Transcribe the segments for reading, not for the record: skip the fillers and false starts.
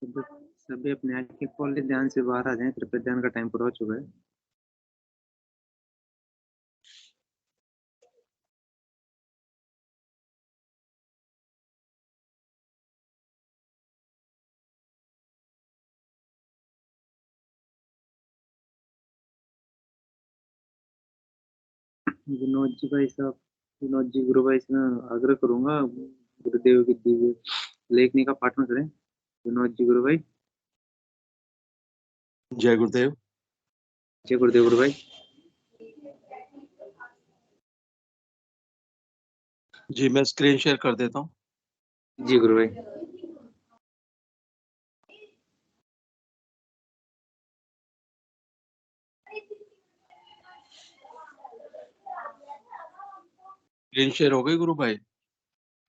सभी सभी अपनी आंखें खोल ले, ध्यान से बाहर आ जाएं। कृपया, ध्यान का टाइम पूरा हो चुका है। विनोद जी भाई साहब, विनोद जी गुरु भाई से मैं आग्रह करूंगा, गुरुदेव की दिव्य लेखनी का पाठ में करें। विनोद जी गुरु भाई। जय गुरुदेव। जय गुरुदेव गुरु भाई। जी मैं स्क्रीन शेयर कर देता हूँ। जी गुरु भाई। स्क्रीन शेयर हो गई गुरु भाई?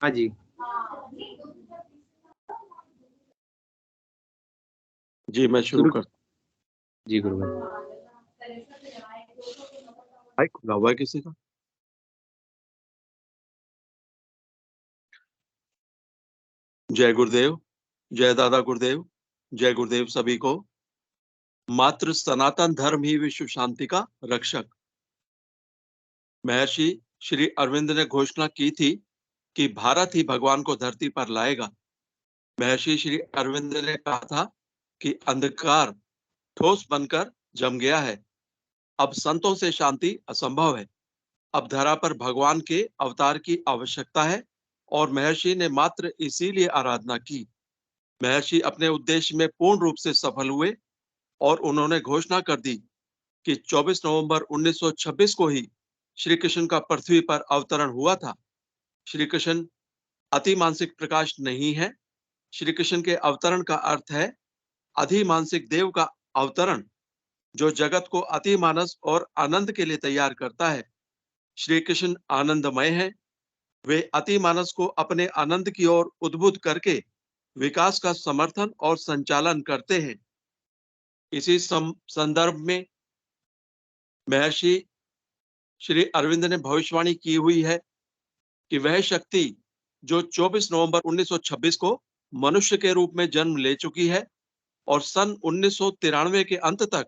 हाँ जी। जी मैं शुरू शुरू। कर। जी गुरु भाई। भाई खुला हुआ है किसी का? जय गुरुदेव, जय दादा गुरुदेव, जय गुरुदेव सभी को। मात्र सनातन धर्म ही विश्व शांति का रक्षक। महर्षि श्री अरविंद ने घोषणा की थी कि भारत ही भगवान को धरती पर लाएगा। महर्षि श्री अरविंद ने कहा था कि अंधकार ठोस बनकर जम गया है, अब संतों से शांति असंभव है, अब धरा पर भगवान के अवतार की आवश्यकता है। और महर्षि ने मात्र इसीलिए आराधना की। महर्षि अपने उद्देश्य में पूर्ण रूप से सफल हुए और उन्होंने घोषणा कर दी कि 24 नवंबर 1926 को ही श्री कृष्ण का पृथ्वी पर अवतरण हुआ था। श्री कृष्ण अति मानसिक प्रकाश नहीं है। श्री कृष्ण के अवतरण का अर्थ है अधिमानसिक देव का अवतरण, जो जगत को अति मानस और आनंद के लिए तैयार करता है। श्री कृष्ण आनंदमय है। वे अति मानस को अपने आनंद की ओर उद्बुद्ध करके विकास का समर्थन और संचालन करते हैं। इसी संदर्भ में महर्षि श्री अरविंद ने भविष्यवाणी की हुई है कि वह शक्ति जो 24 नवंबर 1926 को मनुष्य के रूप में जन्म ले चुकी है और सन 1993 के अंत तक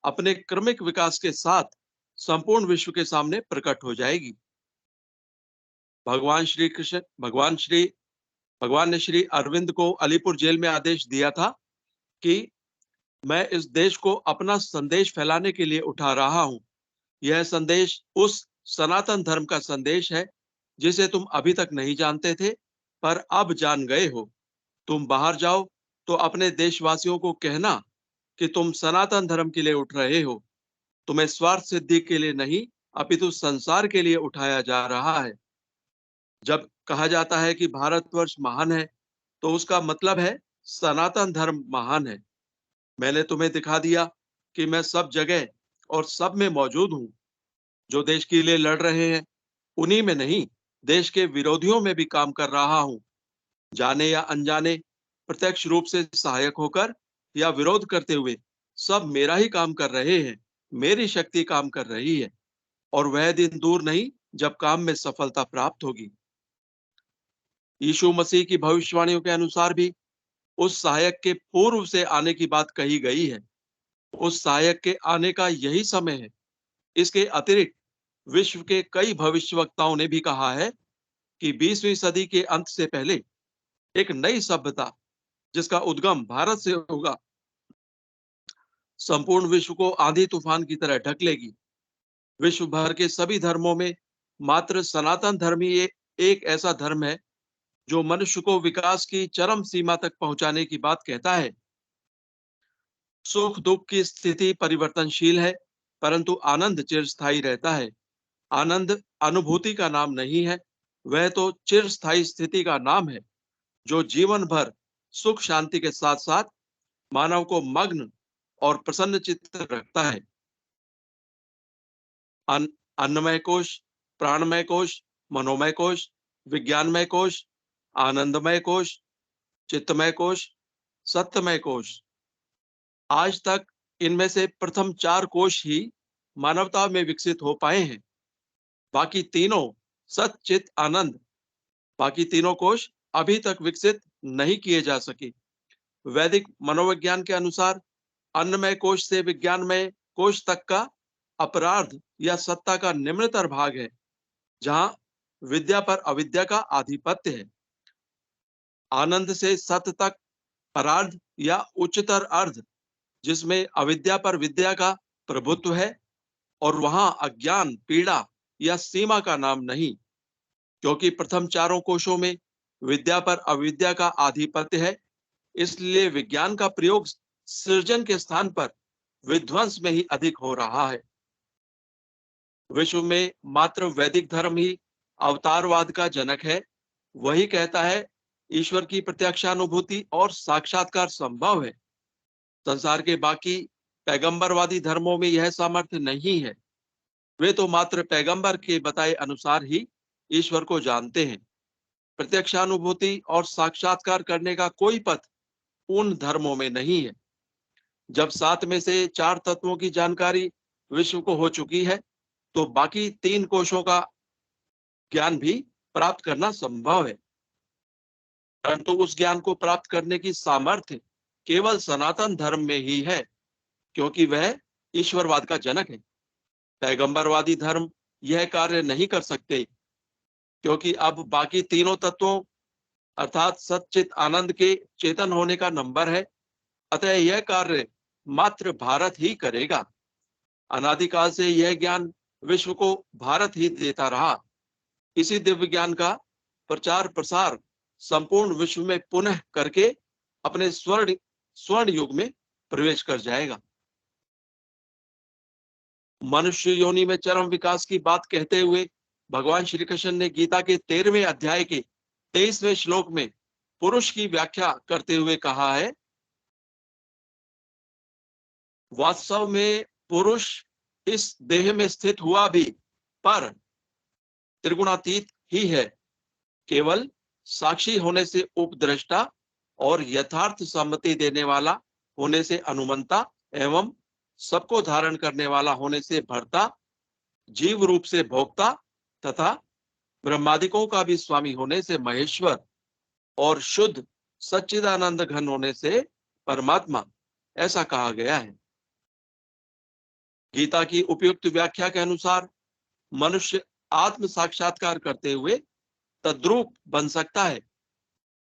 अपने क्रमिक विकास के साथ संपूर्ण विश्व के सामने प्रकट हो जाएगी। भगवान ने श्री अरविंद को अलीपुर जेल में आदेश दिया था कि मैं इस देश को अपना संदेश फैलाने के लिए उठा रहा हूं। यह संदेश उस सनातन धर्म का संदेश है जिसे तुम अभी तक नहीं जानते थे, पर अब जान गए हो। तुम बाहर जाओ तो अपने देशवासियों को कहना कि तुम सनातन धर्म के लिए उठ रहे हो। तुम्हें स्वार्थ सिद्धि के लिए नहीं, अपितु संसार के लिए उठाया जा रहा है। जब कहा जाता है कि भारतवर्ष महान है, तो उसका मतलब है सनातन धर्म महान है। मैंने तुम्हें दिखा दिया कि मैं सब जगह और सब में मौजूद हूँ। जो देश के लिए लड़ रहे हैं, उन्हीं में नहीं, देश के विरोधियों में भी काम कर रहा हूँ। जाने या अनजाने, प्रत्यक्ष रूप से सहायक होकर या विरोध करते हुए, सब मेरा ही काम कर रहे हैं। मेरी शक्ति काम कर रही है और वह दिन दूर नहीं जब काम में सफलता प्राप्त होगी। यीशु मसीह की भविष्यवाणियों के अनुसार भी उस सहायक के पूर्व से आने की बात कही गई है। उस सहायक के आने का यही समय है। इसके अतिरिक्त विश्व के कई भविष्यवक्ताओं ने भी कहा है कि 20वीं सदी के अंत से पहले एक नई सभ्यता, जिसका उद्गम भारत से होगा, संपूर्ण विश्व को आंधी तूफान की तरह ढक लेगी। विश्व भर के सभी धर्मों में मात्र सनातन धर्म ही एक ऐसा धर्म है जो मनुष्य को विकास की चरम सीमा तक पहुंचाने की बात कहता है। सुख दुख की स्थिति परिवर्तनशील है, परंतु आनंद चिरस्थायी रहता है। आनंद अनुभूति का नाम नहीं है, वह तो चिरस्थायी स्थिति का नाम है, जो जीवन भर सुख शांति के साथ साथ मानव को मग्न और प्रसन्न चित्त रखता है। अन्नमय कोश, प्राणमय कोश, मनोमय कोश, विज्ञानमय कोश, आनंदमय कोश, चित्तमय कोश, सत्यमय कोश। आज तक इनमें से प्रथम 4 कोश ही मानवता में विकसित हो पाए हैं। बाकी तीनों सत चित आनंद, बाकी तीनों कोश अभी तक विकसित नहीं किए जा सके। वैदिक मनोविज्ञान के अनुसार अन्नमय कोश से विज्ञानमय कोश तक का अपराध या सत्ता का निम्नतर भाग है, जहां विद्या पर अविद्या का आधिपत्य है। आनंद से सत्य तक परार्ध या उच्चतर अर्ध, जिसमें अविद्या पर विद्या का प्रभुत्व है, और वहां अज्ञान, पीड़ा या सीमा का नाम नहीं, क्योंकि प्रथम चारों कोशों में विद्या पर अविद्या का आधिपत्य है। इसलिए विज्ञान का प्रयोग सृजन के स्थान पर विध्वंस में ही अधिक हो रहा है। विश्व में मात्र वैदिक धर्म ही अवतारवाद का जनक है। वही कहता है ईश्वर की प्रत्यक्षानुभूति और साक्षात्कार संभव है। संसार के बाकी पैगंबरवादी धर्मों में यह सामर्थ्य नहीं है। वे तो मात्र पैगंबर के बताए अनुसार ही ईश्वर को जानते हैं। प्रत्यक्षानुभूति और साक्षात्कार करने का कोई पथ उन धर्मों में नहीं है। जब 7 में से 4 तत्वों की जानकारी विश्व को हो चुकी है, तो बाकी 3 कोशों का ज्ञान भी प्राप्त करना संभव है। परंतु उस ज्ञान को प्राप्त करने की सामर्थ्य केवल सनातन धर्म में ही है, क्योंकि वह ईश्वरवाद का जनक है। पैगंबरवादी धर्म यह कार्य नहीं कर सकते, क्योंकि अब बाकी तीनों तत्वों अर्थात सच्चित आनंद के चेतन होने का नंबर है। अतः यह कार्य मात्र भारत ही करेगा। अनादिकाल से यह ज्ञान विश्व को भारत ही देता रहा। इसी दिव्य ज्ञान का प्रचार प्रसार संपूर्ण विश्व में पुनः करके अपने स्वर्ण युग में प्रवेश कर जाएगा। मनुष्य योनि में चरम विकास की बात कहते हुए भगवान श्री कृष्ण ने गीता के 13वें अध्याय के 23वें श्लोक में पुरुष की व्याख्या करते हुए कहा है, वास्तव में पुरुष इस देह में स्थित हुआ भी पर त्रिगुणातीत ही है। केवल साक्षी होने से उपद्रष्टा और यथार्थ सम्मति देने वाला होने से अनुमंता एवं सबको धारण करने वाला होने से भर्ता, जीव रूप से भोक्ता तथा ब्रह्मादिकों का भी स्वामी होने से महेश्वर और शुद्ध सच्चिदानंद घन होने से परमात्मा, ऐसा कहा गया है। गीता की उपयुक्त व्याख्या के अनुसार मनुष्य आत्म साक्षात्कार करते हुए तद्रूप बन सकता है।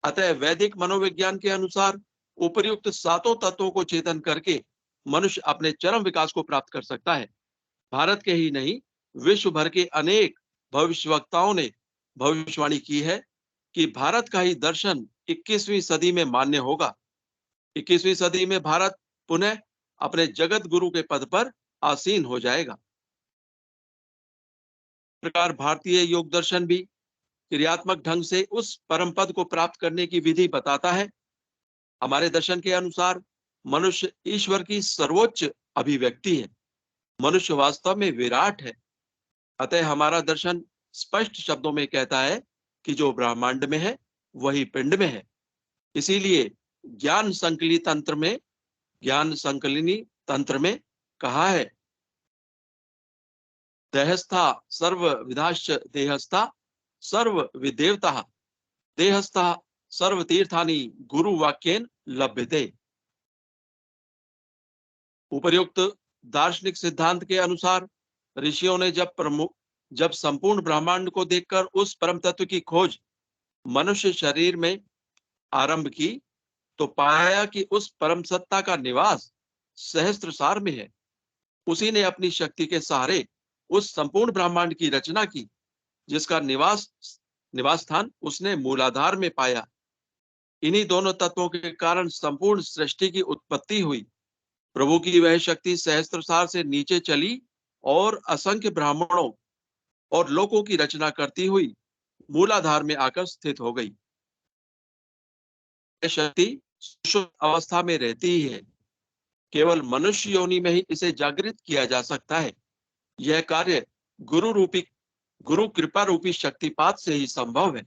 अतः वैदिक मनोविज्ञान के अनुसार उपर्युक्त 7 तत्वों को चेतन करके मनुष्य अपने चरम विकास को प्राप्त कर सकता है। भारत के ही नहीं, विश्व भर के अनेक भविष्यवक्ताओं ने भविष्यवाणी की है कि भारत का ही दर्शन 21वीं सदी में मान्य होगा। 21वीं सदी में भारत पुनः अपने जगत गुरु के पद पर आसीन हो जाएगा। प्रकार भारतीय योग दर्शन भी क्रियात्मक ढंग से उस परम पद को प्राप्त करने की विधि बताता है। हमारे दर्शन के अनुसार मनुष्य ईश्वर की सर्वोच्च अभिव्यक्ति है। मनुष्य वास्तव में विराट है। अतः हमारा दर्शन स्पष्ट शब्दों में कहता है कि जो ब्रह्मांड में है वही पिंड में है। इसीलिए ज्ञान संकलिनी तंत्र में कहा है, देहस्था सर्व विधाश्च देहस्था सर्व विदेवता देहस्था सर्व तीर्थानि गुरु वाक्येन लभ्यते। उपर्युक्त दार्शनिक सिद्धांत के अनुसार ऋषियों ने जब संपूर्ण ब्रह्मांड को देखकर उस परम तत्व की खोज मनुष्य शरीर में आरंभ की, तो पाया कि उस परम सत्ता का निवास सहस्त्रसार में है। उसी ने अपनी शक्ति के सहारे उस संपूर्ण ब्रह्मांड की रचना की, जिसका निवास स्थान उसने मूलाधार में पाया। इन्हीं दोनों तत्वों के कारण संपूर्ण सृष्टि की उत्पत्ति हुई। प्रभु की वह शक्ति सहस्त्रसार से नीचे चली और असंख्य ब्राह्मणों और लोकों की रचना करती हुई मूलाधार में आकर स्थित हो गई। यह शक्ति सुषुप्त अवस्था में रहती ही है। केवल मनुष्य योनि में ही इसे जागृत किया जा सकता है। यह कार्य गुरु कृपा रूपी शक्तिपात से ही संभव है।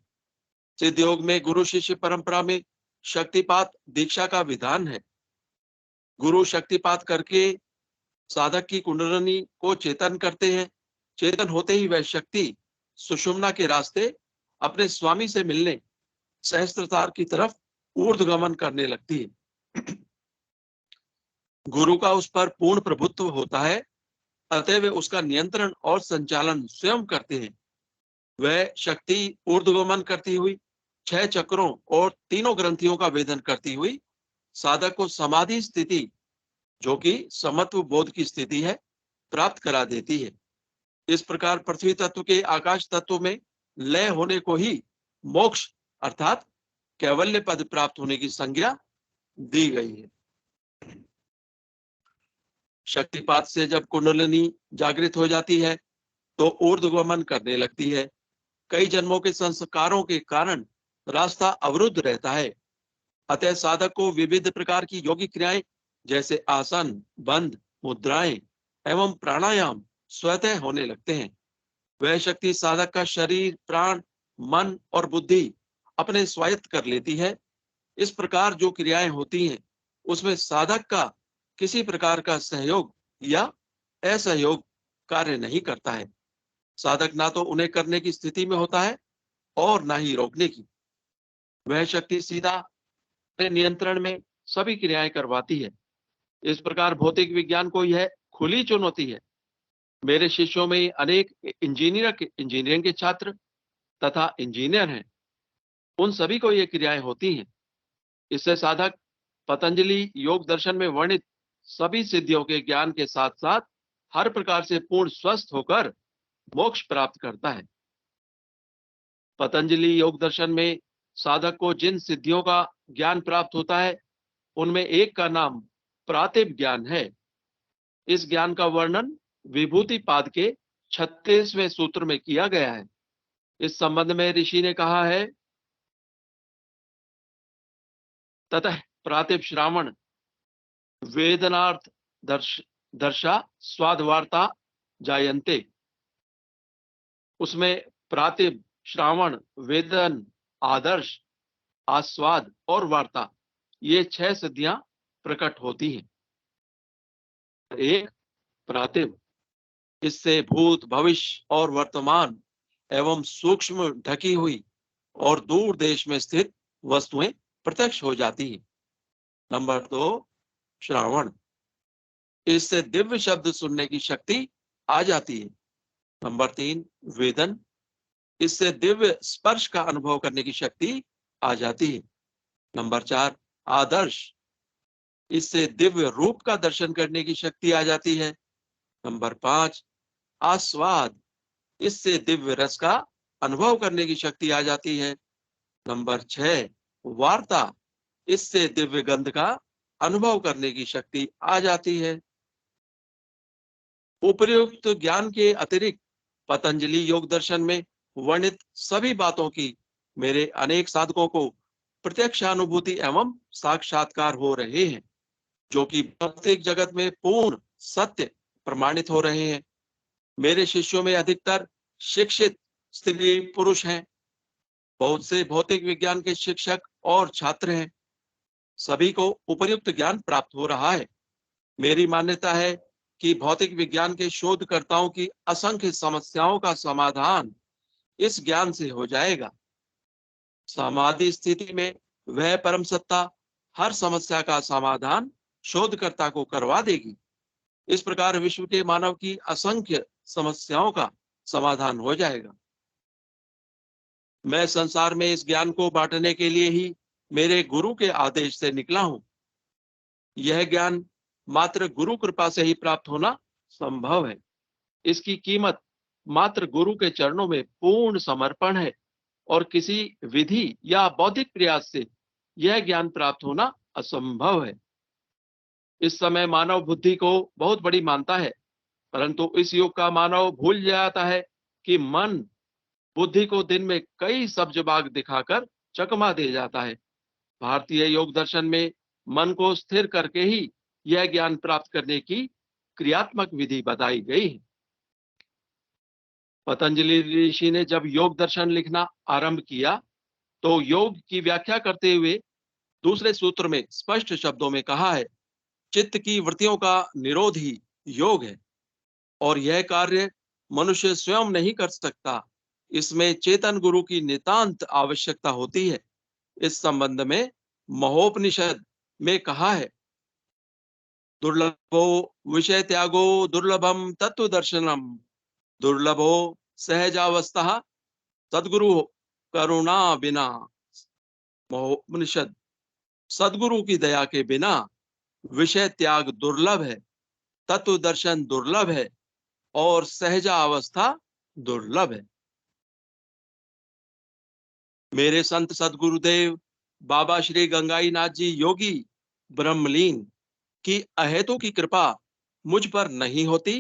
सिद्ध योग में गुरु शिष्य परंपरा में शक्तिपात दीक्षा का विधान है। गुरु शक्तिपात करके साधक की कुंडलिनी को चेतन करते हैं। चेतन होते ही वह शक्ति सुषुम्ना के रास्ते अपने स्वामी से मिलने सहस्त्रसार की तरफ ऊर्ध्वगमन करने लगती है। गुरु का उस पर पूर्ण प्रभुत्व होता है, अतः वे उसका नियंत्रण और संचालन स्वयं करते हैं। वह शक्ति ऊर्ध्वगमन करती हुई 6 चक्रों और तीनों ग्रंथियों का वेदन करती हुई साधक को समाधि स्थिति, जो कि समत्व बोध की स्थिति है, प्राप्त करा देती है। इस प्रकार पृथ्वी तत्व के आकाश तत्व में लय होने को ही मोक्ष अर्थात कैवल्य पद प्राप्त होने की संज्ञा दी गई है। शक्तिपात से जब कुंडलिनी जागृत हो जाती है तो ऊर्ध्वगमन करने लगती है। कई जन्मों के संस्कारों के कारण रास्ता अवरुद्ध रहता है, अतः साधक को विविध प्रकार की योगिक क्रियाएं जैसे आसन, बंध, मुद्राएं एवं प्राणायाम स्वतः होने लगते हैं। वह शक्ति साधक का शरीर, प्राण, मन और बुद्धि अपने स्वायत्त कर लेती है। इस प्रकार जो क्रियाएं होती हैं उसमें साधक का किसी प्रकार का सहयोग या असहयोग कार्य नहीं करता है। साधक ना तो उन्हें करने की स्थिति में होता है और ना ही रोकने की। वह शक्ति सीधा अपने नियंत्रण में सभी क्रियाएं करवाती है। इस प्रकार भौतिक विज्ञान को यह खुली चुनौती है। मेरे शिष्यों में अनेक इंजीनियरिंग के छात्र तथा इंजीनियर हैं। उन सभी को ये क्रियाएं होती हैं। इससे साधक पतंजलि योग दर्शन में वर्णित सभी सिद्धियों के ज्ञान के साथ साथ हर प्रकार से पूर्ण स्वस्थ होकर मोक्ष प्राप्त करता है। पतंजलि योग दर्शन में साधक को जिन सिद्धियों का ज्ञान प्राप्त होता है उनमें एक का नाम प्रातिभ ज्ञान है। इस ज्ञान का वर्णन विभूति पाद के 36वें सूत्र में किया गया है। इस संबंध में ऋषि ने कहा है, ततः प्रातिभ श्रावण वेदनार्थ दर्शा स्वादवार्ता जायन्ते। उसमें प्रातिभ, श्रावण, वेदन, आदर्श, आस्वाद और वार्ता, ये 6 सिद्धियां प्रकट होती हैं। एक प्रातिभ, इससे भूत, भविष्य और वर्तमान एवं सूक्ष्म ढकी हुई और दूर देश में स्थित वस्तुएं प्रत्यक्ष हो जाती हैं। नंबर 2 श्रावण, इससे दिव्य शब्द सुनने की शक्ति आ जाती है। नंबर 3 वेदन, इससे दिव्य स्पर्श का अनुभव करने की शक्ति आ जाती है। नंबर 4 आदर्श, इससे दिव्य रूप का दर्शन करने की शक्ति आ जाती है। नंबर 5 आस्वाद, इससे दिव्य रस का अनुभव करने की शक्ति आ जाती है। नंबर 6 वार्ता, इससे दिव्य गंध का अनुभव करने की शक्ति आ जाती है। उपर्युक्त ज्ञान के अतिरिक्त पतंजलि योग दर्शन में वर्णित सभी बातों की मेरे अनेक साधकों को प्रत्यक्षानुभूति एवं साक्षात्कार हो रहे हैं, जो कि भौतिक जगत में पूर्ण सत्य प्रमाणित हो रहे हैं। मेरे शिष्यों में अधिकतर शिक्षित स्त्री पुरुष हैं। बहुत से भौतिक विज्ञान के शिक्षक और छात्र हैं। सभी को उपर्युक्त ज्ञान प्राप्त हो रहा है। मेरी मान्यता है कि भौतिक विज्ञान के शोधकर्ताओं की असंख्य समस्याओं का समाधान इस ज्ञान से हो जाएगा। समाधि स्थिति में वह परम सत्ता हर समस्या का समाधान शोधकर्ता को करवा देगी। इस प्रकार विश्व के मानव की असंख्य समस्याओं का समाधान हो जाएगा। मैं संसार में इस ज्ञान को बांटने के लिए ही मेरे गुरु के आदेश से निकला हूं। यह ज्ञान मात्र गुरु कृपा से ही प्राप्त होना संभव है। इसकी कीमत मात्र गुरु के चरणों में पूर्ण समर्पण है और किसी विधि या बौद्धिक प्रयास से यह ज्ञान प्राप्त होना असंभव है। इस समय मानव बुद्धि को बहुत बड़ी मानता है, परंतु इस युग का मानव भूल जाता है कि मन बुद्धि को दिन में कई सब्ज बाग दिखाकर चकमा दे जाता है। भारतीय योग दर्शन में मन को स्थिर करके ही यह ज्ञान प्राप्त करने की क्रियात्मक विधि बताई गई है। पतंजलि ऋषि ने जब योग दर्शन लिखना आरंभ किया तो योग की व्याख्या करते हुए दूसरे सूत्र में स्पष्ट शब्दों में कहा है, चित्त की वृत्तियों का निरोध ही योग है और यह कार्य मनुष्य स्वयं नहीं कर सकता। इसमें चेतन गुरु की नितांत आवश्यकता होती है। इस संबंध में महोपनिषद में कहा है, दुर्लभो विषय त्यागो दुर्लभम तत्व दर्शनम, दुर्लभो सहजावस्था सदगुरु करुणा बिना। उपनिषद। सदगुरु की दया के बिना विषय त्याग दुर्लभ है, तत्व दर्शन दुर्लभ है और सहजा अवस्था दुर्लभ है। मेरे संत सदगुरुदेव बाबा श्री गंगाई नाथ जी योगी ब्रह्मलीन की अहेतु की कृपा मुझ पर नहीं होती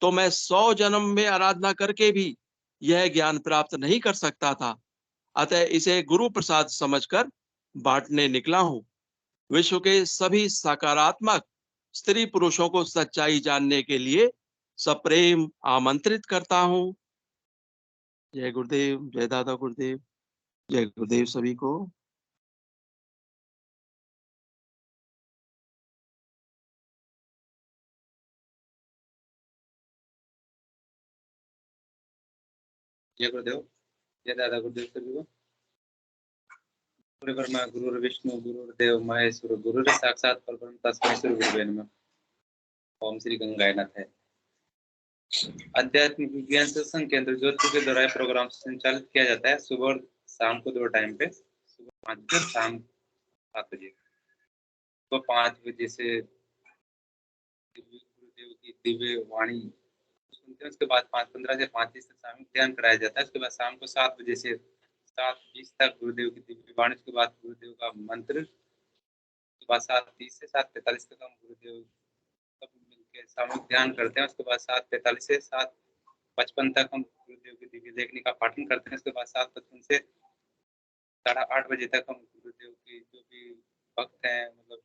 तो मैं 100 जन्म में आराधना करके भी यह ज्ञान प्राप्त नहीं कर सकता था। अतः इसे गुरु प्रसाद समझकर बांटने निकला हूं। विश्व के सभी सकारात्मक स्त्री पुरुषों को सच्चाई जानने के लिए सप्रेम आमंत्रित करता हूं। जय गुरुदेव, जय दादा गुरुदेव, जय गुरुदेव सभी को। जय गुरुदेव, जय दादा गुरुदेव सभी को। गुरु ब्रह्मा गुरु विष्णु गुरुदेव महेश्वर गुरु साक्षात परब्रह्म तस्मै श्री गुरुवे नमः। ओम श्री गंगानाथ है। आध्यात्मिक विज्ञान सत्संग केंद्र जोधपुर के द्वारा प्रोग्राम संचालित किया जाता है सुबह और शाम को 2 टाइम पे, सुबह 5 बजे, शाम 7 बजे। सुबह 5 बजे से गुरुदेव की दिव्य वाणी सुनते हैं, उसके बाद 5:15 से 5:30 तक सामूहिक ध्यान कराया जाता है। उसके बाद शाम को 7 बजे से 7:20 तक गुरुदेव की दिव्य वाणी, उसके बाद गुरुदेव का मंत्र, उसके बाद 7:30 से 7:45 तक हम गुरुदेव सब मिलकर सामूहिक ध्यान करते हैं। उसके बाद 7:45 से 7:55 तक हम गुरुदेव की दिव्य लेखनी का पाठन करते हैं। उसके बाद 7:55 से 8:30 बजे तक हम गुरुदेव की जो भी भक्त हैं, मतलब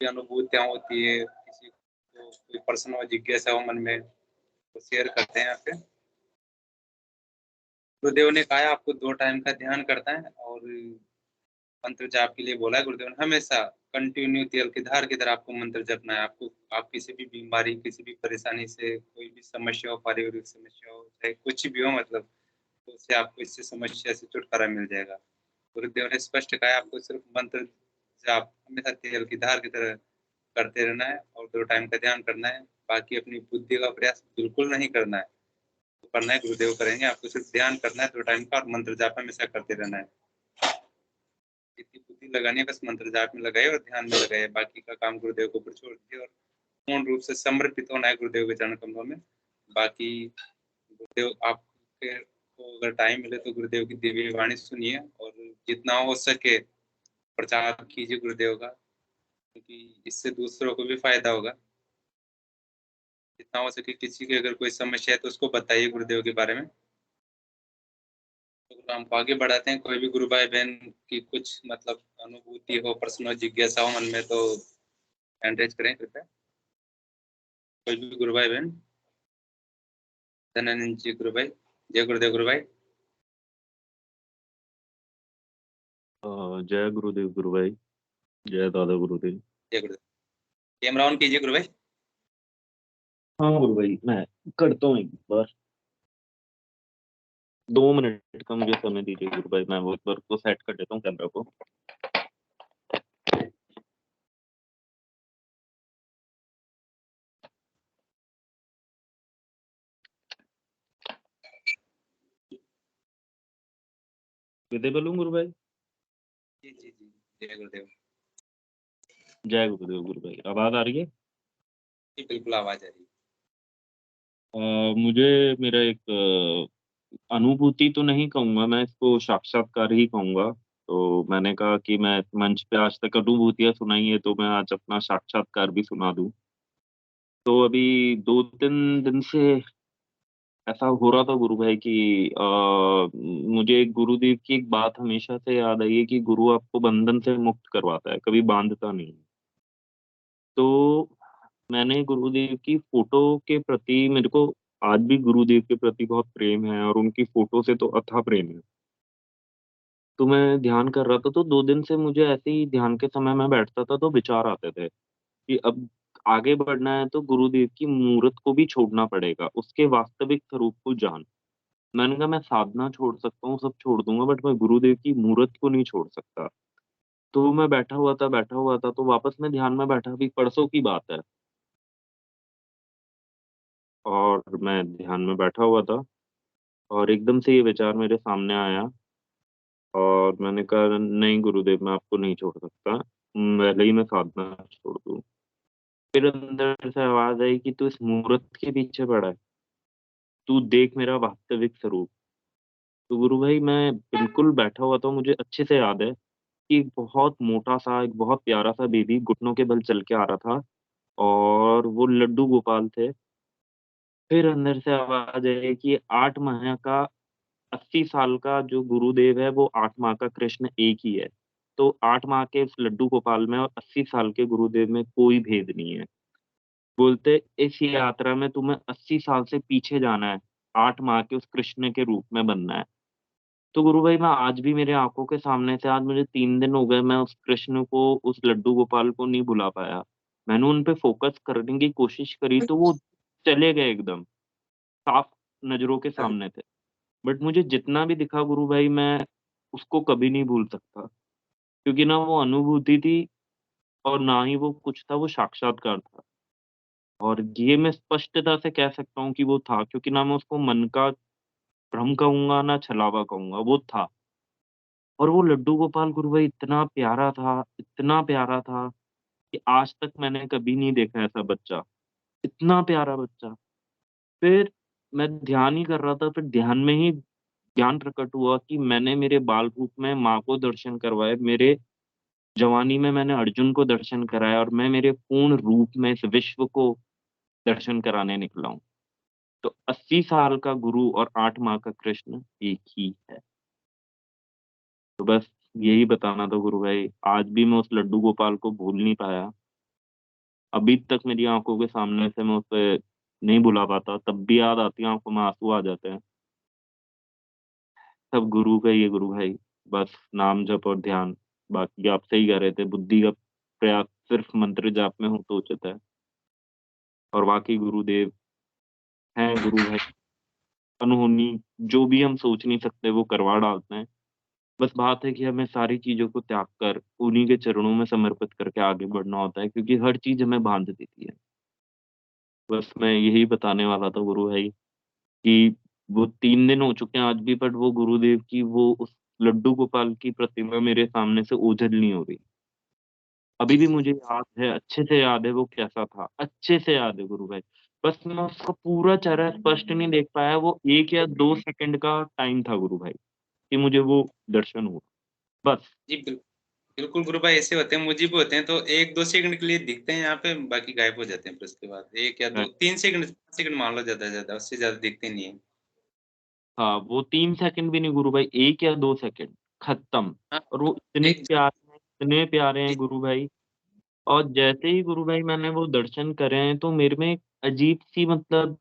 की अनुभूतियाँ होती है, किसी को कोई प्रश्न हो, जिज्ञासा हो मन में, तो शेयर करते हैं यहाँ पे। गुरुदेव ने कहा है आपको 2 टाइम का ध्यान करना है और मंत्र जाप के लिए बोला है गुरुदेव ने। हमेशा कंटिन्यू तेल की धार की तरह आपको मंत्र जपना है। आपको आप किसी भी बीमारी, किसी भी परेशानी से, कोई भी समस्या हो, पारिवारिक समस्या हो, चाहे कुछ भी हो, मतलब तो उससे आपको इससे समस्या से छुटकारा मिल जाएगा। गुरुदेव ने स्पष्ट कहा है आपको सिर्फ मंत्र जाप हमेशा तेल की धार की तरह करते रहना है और 2 टाइम का ध्यान करना है। बाकी अपनी बुद्धि का प्रयास बिल्कुल नहीं करना है। तो करना है गुरुदेव करेंगे, आपको सिर्फ ध्यान करना है 2 टाइम का और मंत्र जाप हमेशा करते रहना है। जितनी बुद्धि लगानी है बस मंत्र जाप में लगाए और ध्यान में लगाए, बाकी का काम गुरुदेव के ऊपर छोड़ दिए और पूर्ण रूप से समर्पित होना है गुरुदेव के चरण कमलों में। बाकी गुरुदेव आपके को अगर टाइम मिले तो गुरुदेव की दिव्य वाणी सुनिए और जितना हो सके प्रचार कीजिए गुरुदेव का, क्योंकि इससे दूसरों को भी फायदा होगा। जितना हो सके किसी की अगर कोई समस्या है तो उसको बताइए गुरुदेव के बारे में। प्रोग्राम को आगे बढ़ाते हैं। कोई भी गुरु भाई बहन की कुछ मतलब अनुभूति हो, प्रश्न हो, जिज्ञासा हो मन में तो एंकरेज करें कृपया। कोई भी गुरु भाई बहन। धनानंद जी गुरु भाई, जय गुरुदेव गुरु भाई। जय गुरुदेव गुरु भाई, जय दादा गुरुदेव। जय गुरुदेव। कैमरा ऑन कीजिए गुरु भाई। हाँ गुरु भाई, मैं करता हूँ एक बार। 2 मिनट का मुझे समय दीजिए गुरु भाई, मैं वो एक बार को सेट कर देता हूँ कैमरा को। विदेबल हूँ गुरु भाई। जी जी जी, जय गुरुदेव। जय गुरुदेव गुरु भाई, आवाज आ रही है? जी बिल्कुल आवाज आ रही है। मुझे मेरा एक अनुभूति तो नहीं कहूंगा, मैं इसको साक्षात्कार ही कहूंगा। तो मैंने कहा कि मैं मंच पे आज तक अनुभूतियां सुनाई है तो मैं आज अपना साक्षात्कार भी सुना दूं। तो अभी 2-3 दिन से ऐसा हो रहा था गुरु भाई कि मुझे गुरुदेव की एक बात हमेशा से याद आई है कि गुरु आपको बंधन से मुक्त करवाता है, कभी बांधता नहीं। तो मैंने गुरुदेव की फोटो के प्रति, मेरे को आज भी गुरुदेव के प्रति बहुत प्रेम है और उनकी फोटो से तो अथाह प्रेम है। तो मैं ध्यान कर रहा था तो 2 दिन से मुझे ऐसे ही ध्यान के समय में बैठता था तो विचार आते थे कि अब आगे बढ़ना है तो गुरुदेव की मूर्त को भी छोड़ना पड़ेगा, उसके वास्तविक स्वरूप को जान। मैंने कहा मैं साधना छोड़ सकता हूँ, सब छोड़ दूंगा, बट मैं गुरुदेव की मूर्त को नहीं छोड़ सकता। तो मैं बैठा हुआ था, तो वापस मैं ध्यान में बैठा, अभी परसों की बात है। और मैं ध्यान में बैठा हुआ था और एकदम से ये विचार मेरे सामने आया और मैंने कहा, "नहीं गुरुदेव, मैं आपको नहीं छोड़ सकता। भले ही मैं साधना छोड़ दूँ।" फिर अंदर से आवाज़ आई कि, "तू इस मूर्त के पीछे पड़ा है। तू देख मेरा वास्तविक स्वरूप।" तो गुरु भाई मैं बिल्कुल बैठा हुआ था, मुझे अच्छे से याद है कि एक बहुत मोटा-सा, एक बहुत प्यारा-सा बेबी घुटनों के बल चल के आ रहा था और वो लड्डू गोपाल थे। फिर अंदर से आवाज़ आई कि 8 माह का 80 साल का जो गुरुदेव है, वो 8 माह का कृष्ण एक ही है। तो 8 माह के उस लड्डू गोपाल में और 80 साल के गुरुदेव में कोई भेद नहीं है। बोलते, "इस यात्रा में तुम्हें 80 साल से पीछे जाना है, 8 माह के उस कृष्ण के रूप में बनना है।" तो गुरु भाई मैं आज भी मेरे आँखों के सामने से, आज मुझे 3 दिन हो गए, मैं उस कृष्ण को, उस लड्डू गोपाल को नहीं भुला पाया। मैंने उन पे फ़ोकस करने की कोशिश करी तो वो चले गए एकदम, साफ नज़रों के सामने थे। बट मुझे जितना भी दिखा गुरु भाई, मैं उसको कभी नहीं भूल सकता। क्योंकि ना वो अनुभूति थी और ना ही वो कुछ था, वो साक्षात्कार था। और ये मैं स्पष्टता से कह सकता हूँ कि वो था, क्योंकि ना मैं उसको मन का भ्रम कहूँगा, ना छलावा कहूँगा, वो था। और वो लड्डू गोपाल गुरु भाई इतना प्यारा था कि आज तक मैंने कभी नहीं देखा ऐसा बच्चा, इतना प्यारा बच्चा। फिर मैं ध्यान ही कर रहा था, फिर ध्यान में ही ज्ञान प्रकट हुआ कि मैंने मेरे बाल रूप में माँ को दर्शन करवाए, मेरे जवानी में मैंने अर्जुन को दर्शन कराया और मैं मेरे पूर्ण रूप में इस विश्व को दर्शन कराने निकला हूँ। तो 80 साल का गुरु और 8 माह का कृष्ण एक ही है। तो बस यही बताना था गुरु भाई, आज भी मैं उस लड्डू गोपाल को भूल नहीं पाया। अभी तक मेरी आँखों के सामने से मैं उसे नहीं भुला पाता, तब भी याद आती है, आँखों में आँसू आ जाते हैं। सब गुरु का ही है गुरु भाई, बस नाम जप और ध्यान। बाकी आप सही कह रहे थे, बुद्धि का प्रयास सिर्फ़ मंत्र जाप में हो तो उचित है और बाकी गुरुदेव हैं गुरु भाई, अनहोनी जो भी हम सोच नहीं सकते वो करवा डालते हैं। बस बात है कि हमें सारी चीज़ों को त्याग कर उन्हीं के चरणों में समर्पित करके आगे बढ़ना होता है, क्योंकि हर चीज़ हमें बाँध देती है। बस मैं यही बताने वाला था गुरु भाई कि वो 3 दिन हो चुके हैं आज भी, बट वो गुरुदेव की वो उस लड्डू गोपाल की प्रतिमा मेरे सामने से ओझल नहीं हो रही। अभी जी, भी जी। मुझे याद है, अच्छे से याद है वो कैसा था, अच्छे से याद है गुरु भाई। बस मैं उसका पूरा चेहरा स्पष्ट नहीं देख पाया, वो 1 या 2 सेकंड का टाइम था गुरु भाई, कि मुझे वो दर्शन हुआ, बस। जी, बिल्कुल गुरु भाई ऐसे होते हैं, मुझे भी होते हैं, तो 1-2 सेकंड के लिए दिखते हैं यहाँ पे, बाकी गायब हो जाते हैं फिर उसके बाद। 1 या 2 3 सेकंड 5 सेकंड मान लो ज़्यादा से ज़्यादा, उससे ज़्यादा दिखते नहीं हैं। हाँ, वो 3 सेकंड भी नहीं गुरु भाई, 1 या 2 सेकंड, खत्म। हाँ, और वो एक इतने प्यारे हैं जी, गुरु भाई। और जैसे ही गुरु भाई मैंने वो दर्शन करे हैं, तो मेरे में एक अजीब-सी, मतलब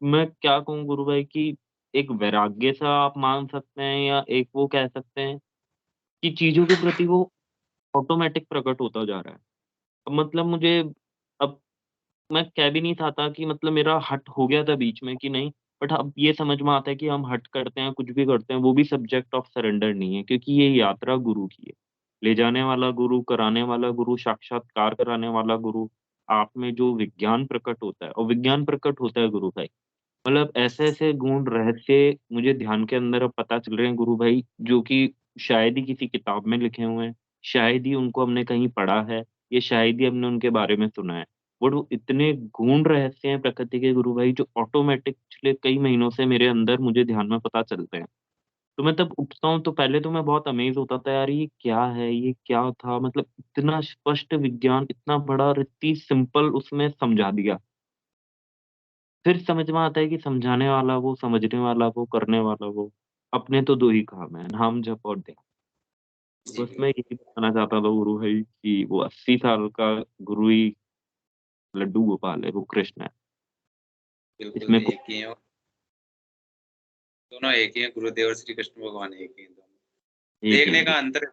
मैं क्या कहूँ गुरु भाई, कि एक वैराग्य-सा आप मान सकते हैं या एक वो कह सकते हैं कि चीज़ों के प्रति वो ऑटोमैटिक प्रकट होता जा रहा है। अब मतलब मुझे, अब मैं कह भी नहीं चाहता कि मतलब मेरा हठ हो गया था बीच में कि नहीं, बट अब ये समझ में आता है कि हम हठ करते हैं, कुछ भी करते हैं, वो भी सब्जेक्ट ऑफ सरेंडर नहीं है, क्योंकि ये यात्रा गुरु की है। ले जाने वाला गुरु, कराने वाला गुरु, साक्षात्कार कराने वाला गुरु, आप में जो विज्ञान प्रकट होता है और विज्ञान प्रकट होता है गुरु भाई। मतलब ऐसे-ऐसे गूढ़ रहस्य मुझे ध्यान के अंदर अब पता चल रहे हैं गुरु भाई, जो कि शायद ही किसी किताब में लिखे हुए हैं, शायद ही उनको हमने कहीं पढ़ा है, या शायद ही हमने उनके बारे में सुना है। बट वो इतने गूढ़ रहस्य हैं प्रकृति के गुरु भाई, जो ऑटोमैटिक पिछले कई महीनों से मेरे अंदर मुझे ध्यान में पता चलते हैं। तो मैं तब उठता हूँ तो पहले तो मैं बहुत अमेज़ होता था, यार ये क्या है? ये क्या था? मतलब इतना स्पष्ट विज्ञान, इतना बड़ा और इतनी सिंपल उसमें समझा दिया। फिर समझ में आता है कि समझाने वाला वो, समझने वाला वो, करने वाला वो। अपने तो 2 ही काम है, नाम जप और ध्यान। जी, बस मैं यही बताना चाहता था गुरु भाई कि वो 80 साल का गुरु ही लड्डू गोपाल है, वो कृष्ण है। बिल्कुल इसमें को एक ही हैं, और दोनों एक ही हैं, गुरुदेव और श्री कृष्ण भगवान एक ही हैं दोनों। एक ही देखने है का अंतर है।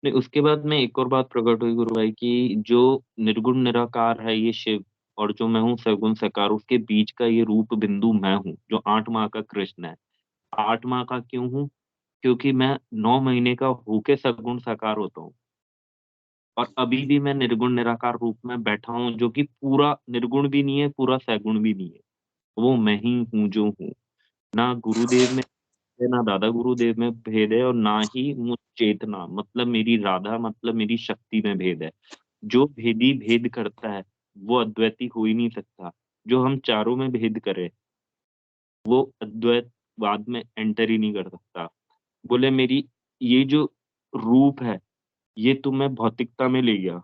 नहीं, उसके बाद में एक और बात प्रकट हुई गुरु भाई कि जो निर्गुण निराकार है ये शिव, और जो मैं हूँ सगुण साकार, उसके बीच का ये रूप बिंदु मैं हूँ, जो 8 माह का कृष्ण है। 8 माह का क्यों हूँ? क्योंकि मैं 9 महीने का होके सगुण साकार होता हूँ और अभी भी मैं निर्गुण निराकार रूप में बैठा हूँ, जो कि पूरा निर्गुण भी नहीं है, पूरा सगुण भी नहीं है। वो मैं ही हूँ जो हूँ। ना गुरुदेव में है, ना दादा गुरुदेव में भेद है और ना ही मुझ चेतना मतलब मेरी राधा मतलब मेरी शक्ति में भेद है। जो भेदी भेद करता है, वो अद्वैती हो ही नहीं सकता। जो हम चारों में भेद करें, वो अद्वैतवाद में एंटर ही नहीं कर सकता। बोले मेरी ये जो रूप है, ये तुम्हें भौतिकता में ले गया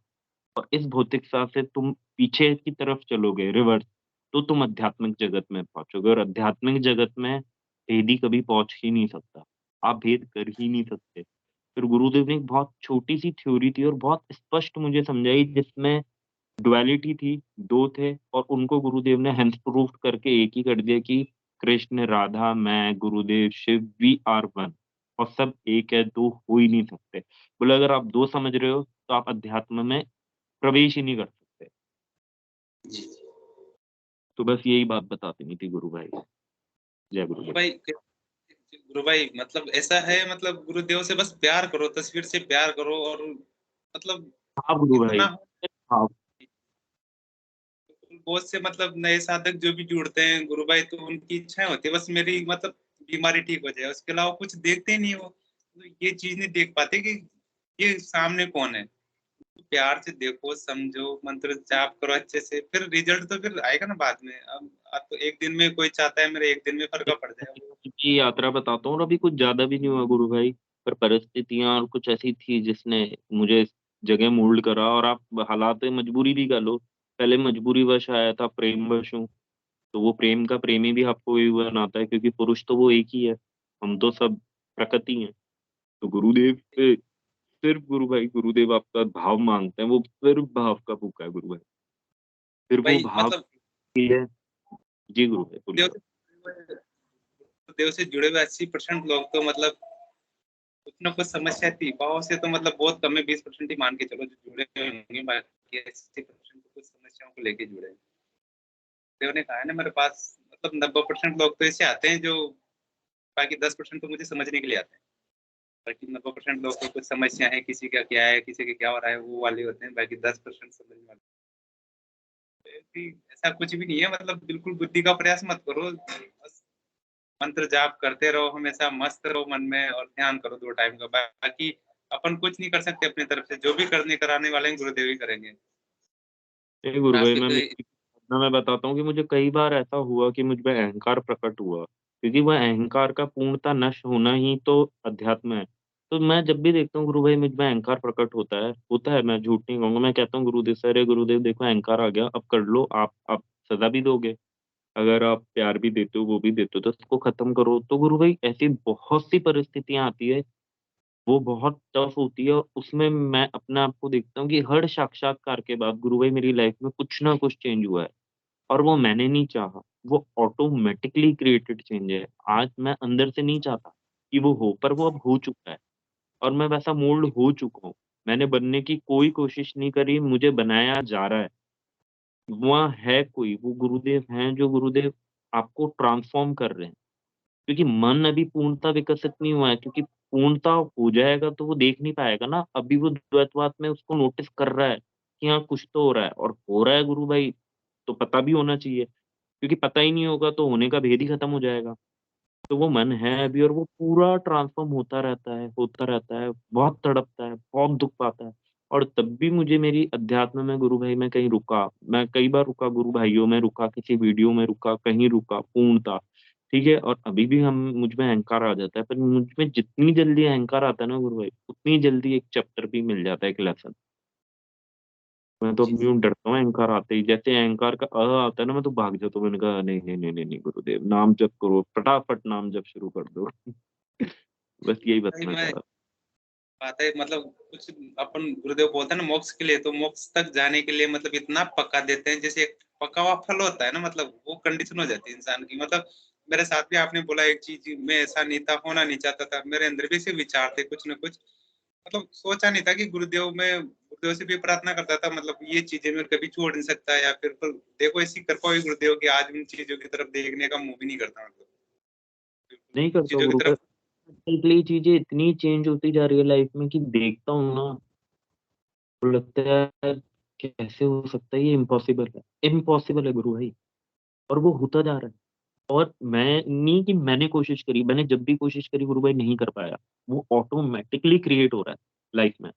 और इस भौतिकता से तुम पीछे की तरफ चलोगे रिवर्स, तो तुम आध्यात्मिक जगत में पहुँचोगे और आध्यात्मिक जगत में भेदी कभी पहुँच ही नहीं सकता। आप भेद कर ही नहीं सकते। फिर गुरुदेव ने एक बहुत छोटी-सी थ्योरी थी और बहुत स्पष्ट मुझे समझाई जिसमें डुअलिटी थी, 2 थे और उनको गुरुदेव ने हेंस प्रूफ करके एक ही कर दिया कि कृष्ण, राधा, मैं, गुरुदेव, शिव वी आर वन और सब एक है, 2 हो ही नहीं सकते। बोले अगर आप 2 समझ रहे हो, तो आप अध्यात्म में प्रवेश ही नहीं कर सकते। जी। तो बस यही बात बतानी थी गुरु भाई। जय गुरु गुरुदेव। भाई गुरु भाई मतलब ऐसा है, मतलब गुरुदेव से बस प्यार करो, तस्वीर से प्यार करो और मतलब हाँ, गुरु इतना भाई। हाँ, बहुत से मतलब नए साधक जो भी जुड़ते हैं गुरु भाई, तो उनकी इच्छाएं होती है बस मेरी मतलब बीमारी ठीक हो जाए, उसके अलावा कुछ देखते ही नहीं वो, तो ये चीज नहीं देख पाते कि ये सामने कौन है। प्यार से देखो, समझो, मंत्र जाप करो अच्छे से, फिर रिजल्ट तो फिर आएगा ना बाद में। अब तो एक दिन में कोई चाहता है मेरे एक दिन में फर्क पड़ जाए वो। की यात्रा बताता हूँ और अभी कुछ ज़्यादा भी नहीं हुआ गुरु भाई, पर परिस्थितियाँ और कुछ ऐसी थी जिसने मुझे इस जगह मोल्ड करा और आप हालात मजबूरी भी कह लो। पहले मजबूरीवश आया था, प्रेमवश हूँ, तो वो प्रेम का प्रेमी भी आपको वही बनाता है क्योंकि पुरुष तो वो एक ही है, हम तो सब प्रकृति हैं। तो गुरुदेव पे सिर्फ गुरु भाई, गुरुदेव आपका भाव माँगते हैं, वो सिर्फ भाव का भूखा है गुरु भाई। फिर वो भाई भाव मतलब ही है। जी गुरु भाई, देव बोलिए। देव से जुड़े हुए 80% लोग तो मतलब कुछ ना कुछ समस्या थी, भाव से तो मतलब बहुत कम है, 20% ही मान के चलो जो जुड़े होंगे, बाकी 80% तो कुछ समस्याओं को लेके जुड़े हैं। देव ने कहा है ना मेरे पास, मतलब 90% लोग तो ऐसे आते हैं जो, बाकी 10% तो मुझे समझने के लिए आते हैं, बाकी 90% लोग को कुछ समस्या है, किसी का क्या है, किसी का क्या हो रहा है, वो वाले होते हैं, बाकी 10% समझने वाले। ऐसा कुछ भी नहीं है, मतलब बिल्कुल बुद्धि का प्रयास मत करो, बस मंत्र जाप करते रहो, हमेशा मस्त रहो मन में और ध्यान करो 2 टाइम का। बाकी अपन कुछ नहीं कर सकते अपनी तरफ से, जो भी करने कराने वाले हैं गुरुदेव ही करेंगे। नहीं और गुरु भाई, आपके मैं तो मेरी घटना मैं बताता हूँ कि मुझे कई बार ऐसा हुआ कि मुझ में अहंकार प्रकट हुआ, क्योंकि वह अहंकार का पूर्णतः नष्ट होना ही तो अध्यात्म है। तो मैं जब भी देखता हूँ गुरु भाई मुझ में अहंकार प्रकट होता है, मैं झूठ नहीं कहूँगा, मैं कहता हूँ गुरुदेव से, अरे गुरुदेव देखो अहंकार आ गया, अब कर लो, आप सज़ा भी दोगे। अगर आप प्यार भी देते हो, वो भी देते हो, तो उसको खत्म करो। तो गुरु भाई ऐसी बहुत सी परिस्थितियाँ आती है, वो बहुत टफ होती है और उसमें मैं अपने आप को देखता हूँ कि हर साक्षात्कार के बाद गुरु भाई मेरी लाइफ में कुछ ना कुछ चेंज हुआ है और वो मैंने नहीं चाहा, वो ऑटोमैटिकली क्रिएटेड चेंज है। आज मैं अंदर से नहीं चाहता कि वो हो, पर वो अब हो चुका है और मैं वैसा मोल्ड हो चुका हूँ। मैंने बनने की कोई कोशिश नहीं करी, मुझे बनाया जा रहा है। वहाँ है कोई, वो गुरुदेव हैं जो गुरुदेव आपको ट्रांसफ़ॉर्म कर रहे हैं। क्योंकि मन अभी पूर्णतः विकसित नहीं हुआ है, क्योंकि पूर्णतः हो जाएगा तो वो देख नहीं पाएगा ना, अभी वो द्वैतवाद में उसको नोटिस कर रहा है कि हाँ, कुछ तो हो रहा है और हो रहा है गुरु भाई, तो पता भी होना चाहिए, क्योंकि पता ही नहीं होगा तो होने का भेद ही खत्म हो जाएगा। तो वो मन है अभी और वो पूरा ट्रांसफ़ॉर्म होता रहता है, बहुत तड़पता है, बहुत दुःख पाता है और तब भी मुझे मेरी अध्यात्म में गुरु भाई मैं कहीं रुका, मैं कई बार रुका गुरु भाइयों में रुका, किसी वीडियो में रुका, कहीं रुका पूर्णतः, ठीक है? और अभी भी हम मुझ में अहंकार आ जाता है, पर मुझ में जितनी जल्दी अहंकार आता है ना गुरु भाई, उतनी जल्दी एक चैप्टर भी मिल जाता है, एक लेसन। मैं तो जी अब जी। यूँ डरता हूँ अहंकार आते ही, जैसे अहंकार का आता है ना मैं तो भाग जाता हूँ, मैंने कहा नहीं, नहीं, नहीं, नहीं, नहीं गुरुदेव नाम जप करो, फटाफट नाम जप शुरू कर दो। बस यही भाई बताना चाह मैं रहा था। बात है, मतलब कुछ अपन गुरुदेव बोलते हैं ना मोक्ष के लिए, तो मोक्ष तक जाने के लिए मतलब इतना पका देते हैं, जैसे एक पका हुआ फल होता है ना, मतलब वो कंडीशन हो जाती है इंसान की। मतलब मेरे साथ भी आपने बोला एक चीज, मैं ऐसा नहीं था, होना नहीं चाहता था, मेरे अंदर भी से विचार थे कुछ ना कुछ, मतलब सोचा नहीं था कि गुरुदेव में गुरुदेव से भी प्रार्थना करता था, मतलब ये चीजें मैं कभी छोड़ नहीं सकता, या फिर पर देखो ऐसी कर पाओ गुरुदेव की आज उन चीजों की तरफ देखने का मुंह भी नहीं करता, मतलब बिल्कुल नहीं उन करता चीजों की गुरु भाई, तरफ। ये चीजें इतनी चेंज होती जा रही है लाइफ में कि देखता हूँ ना, तो लगता है यार, कैसे हो सकता है, ये इम्पॉसिबल है, इम्पॉसिबल है गुरु भाई। और वो होता जा रहा है। और मैं नहीं कि मैंने कोशिश करी, मैंने जब भी कोशिश करी गुरु भाई नहीं कर पाया। वो ऑटोमेटिकली क्रिएट हो रहा है लाइफ में।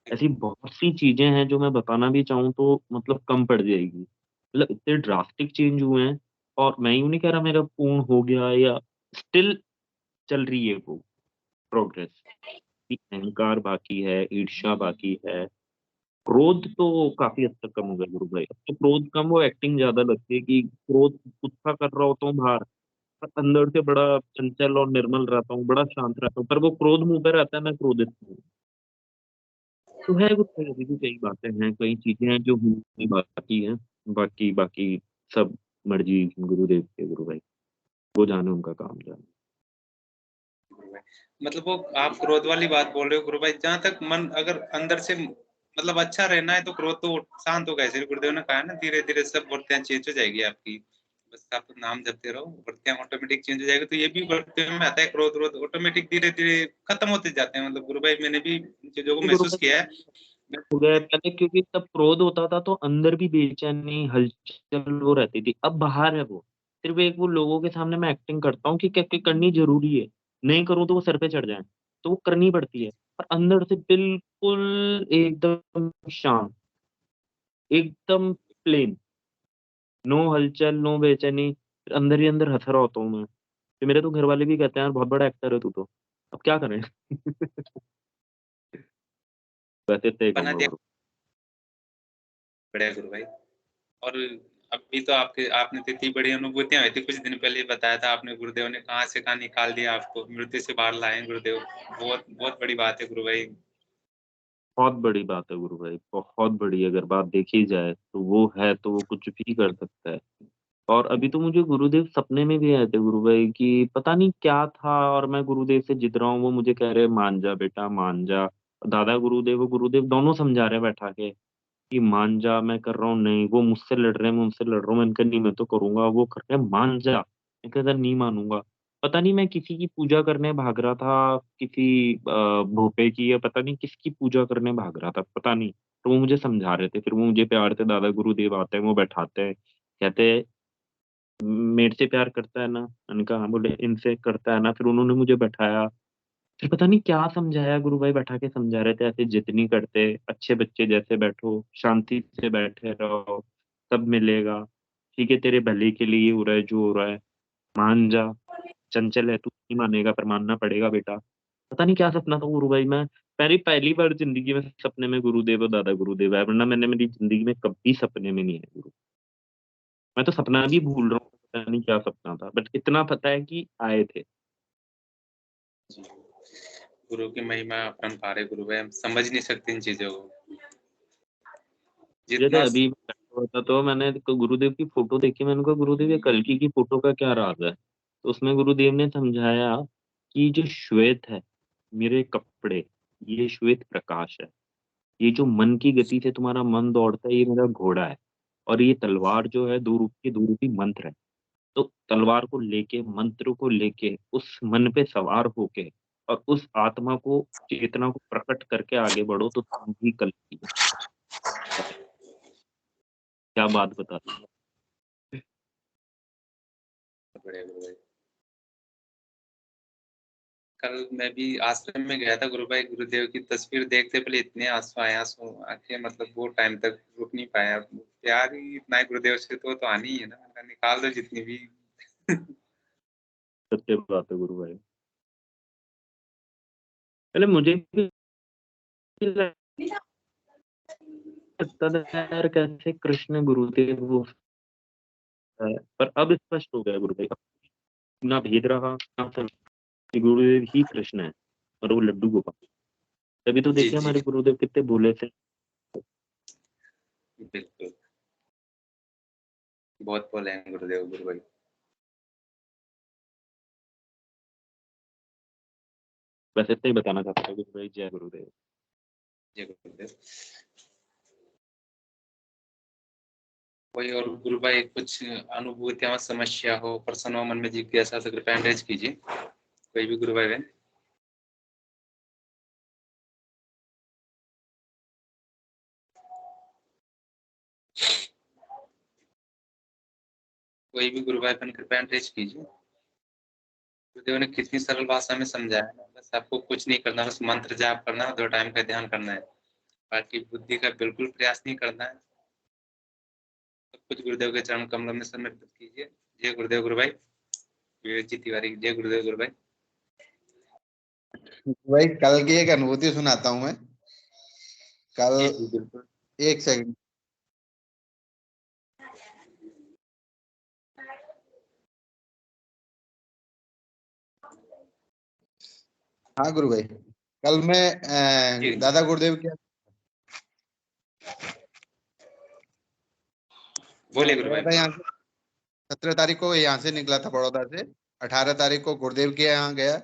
ऐसी बहुत सी चीजें हैं जो मैं बताना भी चाहूँ तो मतलब कम पड़ जाएगी। मतलब इतने ड्रास्टिक चेंज हुए हैं। और मैं यूँ नहीं कह रहा मेरा पूर्ण हो गया या स्टिल चल रही है वो प्रोग्रेस। अहंकार बाकी है, ईर्ष्या बाकी है, क्रोध तो काफ़ी हद तक कम हो गया गुरु भाई। अब तो क्रोध कम, वो एक्टिंग ज़्यादा लगती है कि क्रोध गुस्सा कर रहा होता हूँ बाहर, पर अंदर से बड़ा चंचल और निर्मल रहता हूँ, बड़ा शांत रहता हूँ, पर वो क्रोध मुँह पे रहता है, मैं क्रोधित हूँ। तो है कुछ अभी भी कई बातें हैं, कई चीज़ें हैं जो होनी बाकी हैं। बाकी बाकी सब मर्ज़ी गुरुदेव की है गुरु भाई। वो जाने, उनका काम जाने। गुरु भाई। मतलब वो आप क्रोध वाली बात बोल रहे हो गुरु भाई, जहाँ तक मन अगर अंदर से मतलब अच्छा रहना है तो क्रोध तो शांत होगा। ऐसे गुरुदेव ने कहा है ना, धीरे-धीरे सब वृत्तियाँ चेंज हो जाएगी आपकी। बस आप नाम जपते रहो, वृत्तियाँ ऑटोमेटिक चेंज हो जाएगी। तो ये भी वृत्तियों में आता है, क्रोध-व्रोध ऑटोमेटिक धीरे-धीरे खत्म होते जाते हैं। मतलब गुरु भाई मैंने भी इन चीज़ों को नहीं गुरु महसूस भाई, किया है। मैं हो गया है पहले, क्योंकि तब क्रोध होता था तो अंदर भी बेचैनी, हलचल वो रहती थी। अब बाहर है वो। सिर्फ़ एक वो लोगों के सामने मैं एक्टिंग करता हूँ कि करनी ज़रूरी है। नहीं करूँ तो वो सर पे चढ़ जाएँ, तो वो करनी पड़ती है। पर अंदर से बिल्कुल एकदम शांत, एकदम प्लेन, नो हलचल, नो बेचैनी, फिर अंदर ही अंदर हँस रहा होता हूँ मैं। फिर मेरे तो घरवाले भी कहते हैं, "यार बहुत बड़ा एक्टर है तू तो।" अब क्या करें? वैसे इतना ही बना कहूँगा दिया, गुरु। बढ़िया गुरु भाई। और अभी तो आपके आपने तो इतनी बड़ी अनुभूतियाँ हुई थी, कुछ दिन पहले ही बताया था आपने, गुरुदेव ने कहाँ से कहाँ निकाल दिया आपको, मृत्यु से बाहर लाए हैं गुरुदेव। बहुत बहुत बड़ी बात है गुरु भाई। बहुत बड़ी बात है गुरु भाई, बहुत बड़ी अगर बात देखी जाए तो वो है तो वो कुछ भी कर सकता है। और अभी तो मुझे गुरुदेव सपने में भी आए थे गुरु भाई कि पता नहीं क्या था, और मैं गुरुदेव से जिद रहा हूँ, वो मुझे कह रहे हैं मान जा बेटा मान जा। दादा गुरुदेव और गुरुदेव दोनों समझा रहे हैं बैठा के कि मान जा, मैं कर रहा हूँ नहीं, वो मुझसे लड़ रहे हैं, मैं उनसे लड़ रहा हूँ, मैंने कहा नहीं मैं तो करूँगा, वो कर रहे हैं मान जा, मैं कहा नहीं मानूँगा। पता नहीं मैं किसी की पूजा करने भाग रहा था, किसी भोपे की या पता नहीं किसकी पूजा करने भाग रहा था, पता नहीं। तो वो मुझे समझा रहे थे, फिर वो मुझे प्यार से दादा गुरुदेव आते हैं, वो बैठाते हैं, कहते हैं, मेरे से प्यार करता है ना? मैंने कहा हाँ, बोले इनसे करता है ना? फिर उन्होंने मुझे बैठाया, फिर पता नहीं क्या समझाया, गुरु भाई बैठा के समझा रहे थे, ऐसे जिद नहीं करते, अच्छे बच्चे जैसे बैठो, शांति से बैठे रहो, सब मिलेगा, ठीक है तेरे भले के लिए हो रहा है जो हो रहा है, मान जा, चंचल है तू, नहीं मानेगा पर मानना पड़ेगा बेटा। पता नहीं क्या सपना था गुरु भाई, मैं पहली पहली बार ज़िंदगी में सपने में गुरुदेव और दादा गुरुदेव आए, वरना मैंने मेरी ज़िंदगी में कभी सपने में नहीं आए गुरु। मैं तो सपना भी भूल रहा हूँ, पता नहीं क्या सपना था, बट इतना पता है कि आए थे। जी। गुरु की महिमा अपरंपार है गुरु भाई, हम समझ नहीं सकते इन चीज़ों को। जैसे जितना अभी मैं बैठा हुआ था तो मैंने गुरुदेव की फ़ोटो देखी, मैंने कहा गुरुदेव ये कल्कि की फ़ोटो का क्या राज़ है? तो उसमें गुरुदेव ने समझाया कि जो श्वेत है, मेरे कपड़े, ये श्वेत प्रकाश है। ये जो मन की गति से तुम्हारा मन दौड़ता है, ये मेरा घोड़ा है। और ये तलवार जो है, दो रूपी मंत्र है। तो तलवार को लेके, मंत्र को लेके, उस मन पे सवार होके और उस आत्मा को, चेतना को प्रकट करके आगे बढ़ो तो तुम भी कल्कि हो। क्या बात बता दी। बढ़िया गुरु भाई। कल मैं भी आश्रम में गया था गुरु भाई, गुरुदेव की तस्वीर देखते पहले इतने आंसू आए, आंसू आके मतलब वो टाइम तक रुक नहीं पाया। प्यार ही इतना है गुरुदेव से, तो आनी ही है ना, मैंने कहा निकाल दो जितनी भी। सत्य बात है गुरु भाई। पहले मुझे भी लगता था यार कैसे कृष्ण गुरुदेव वो है, पर अब स्पष्ट हो गया गुरु भाई। ना भेद रहा, ना फर्क, कि गुरुदेव ही कृष्ण है और वो लड्डू गोपाल। तभी तो जी, देखिए जी। हमारे गुरुदेव कितने भोले थे। बिल्कुल। बहुत बोले हैं गुरुदेव गुरु भाई। बस इतना ही बताना चाहता था गुरु भाई। जय गुरुदेव। जय गुरुदेव। कोई और गुरु भाई कुछ अनुभूतियाँ, समस्या हो, प्रश्न हो, मन में जिज्ञासा, तो कृपया एंडरेज कीजिए। कोई भी गुरु भाई बहन। कोई भी गुरु भाई बन कृपया टेच कीजिए। गुरुदेव ने कितनी सरल भाषा में समझाया है, बस आपको कुछ नहीं करना, बस मंत्र जाप करना है, 2 टाइम का ध्यान करना है, बाकी बुद्धि का बिल्कुल प्रयास नहीं करना है। सब कुछ गुरुदेव के चरण कमलों में समर्पित कीजिए। जय गुरुदेव गुरु भाई। विवेक जी तिवारी, जय गुरुदेव गुरु भाई। भाई कल की एक अनुभूति सुनाता हूँ मैं। कल जी जी बिल्कुल। 1 सेकंड। हाँ गुरु भाई, कल मैं जी दादा गुरुदेव के बोलिए गुरु गया भाई। था यहाँ से। 17 तारीख को यहाँ से निकला था बड़ौदा से। 18 तारीख को गुरुदेव के यहाँ गया।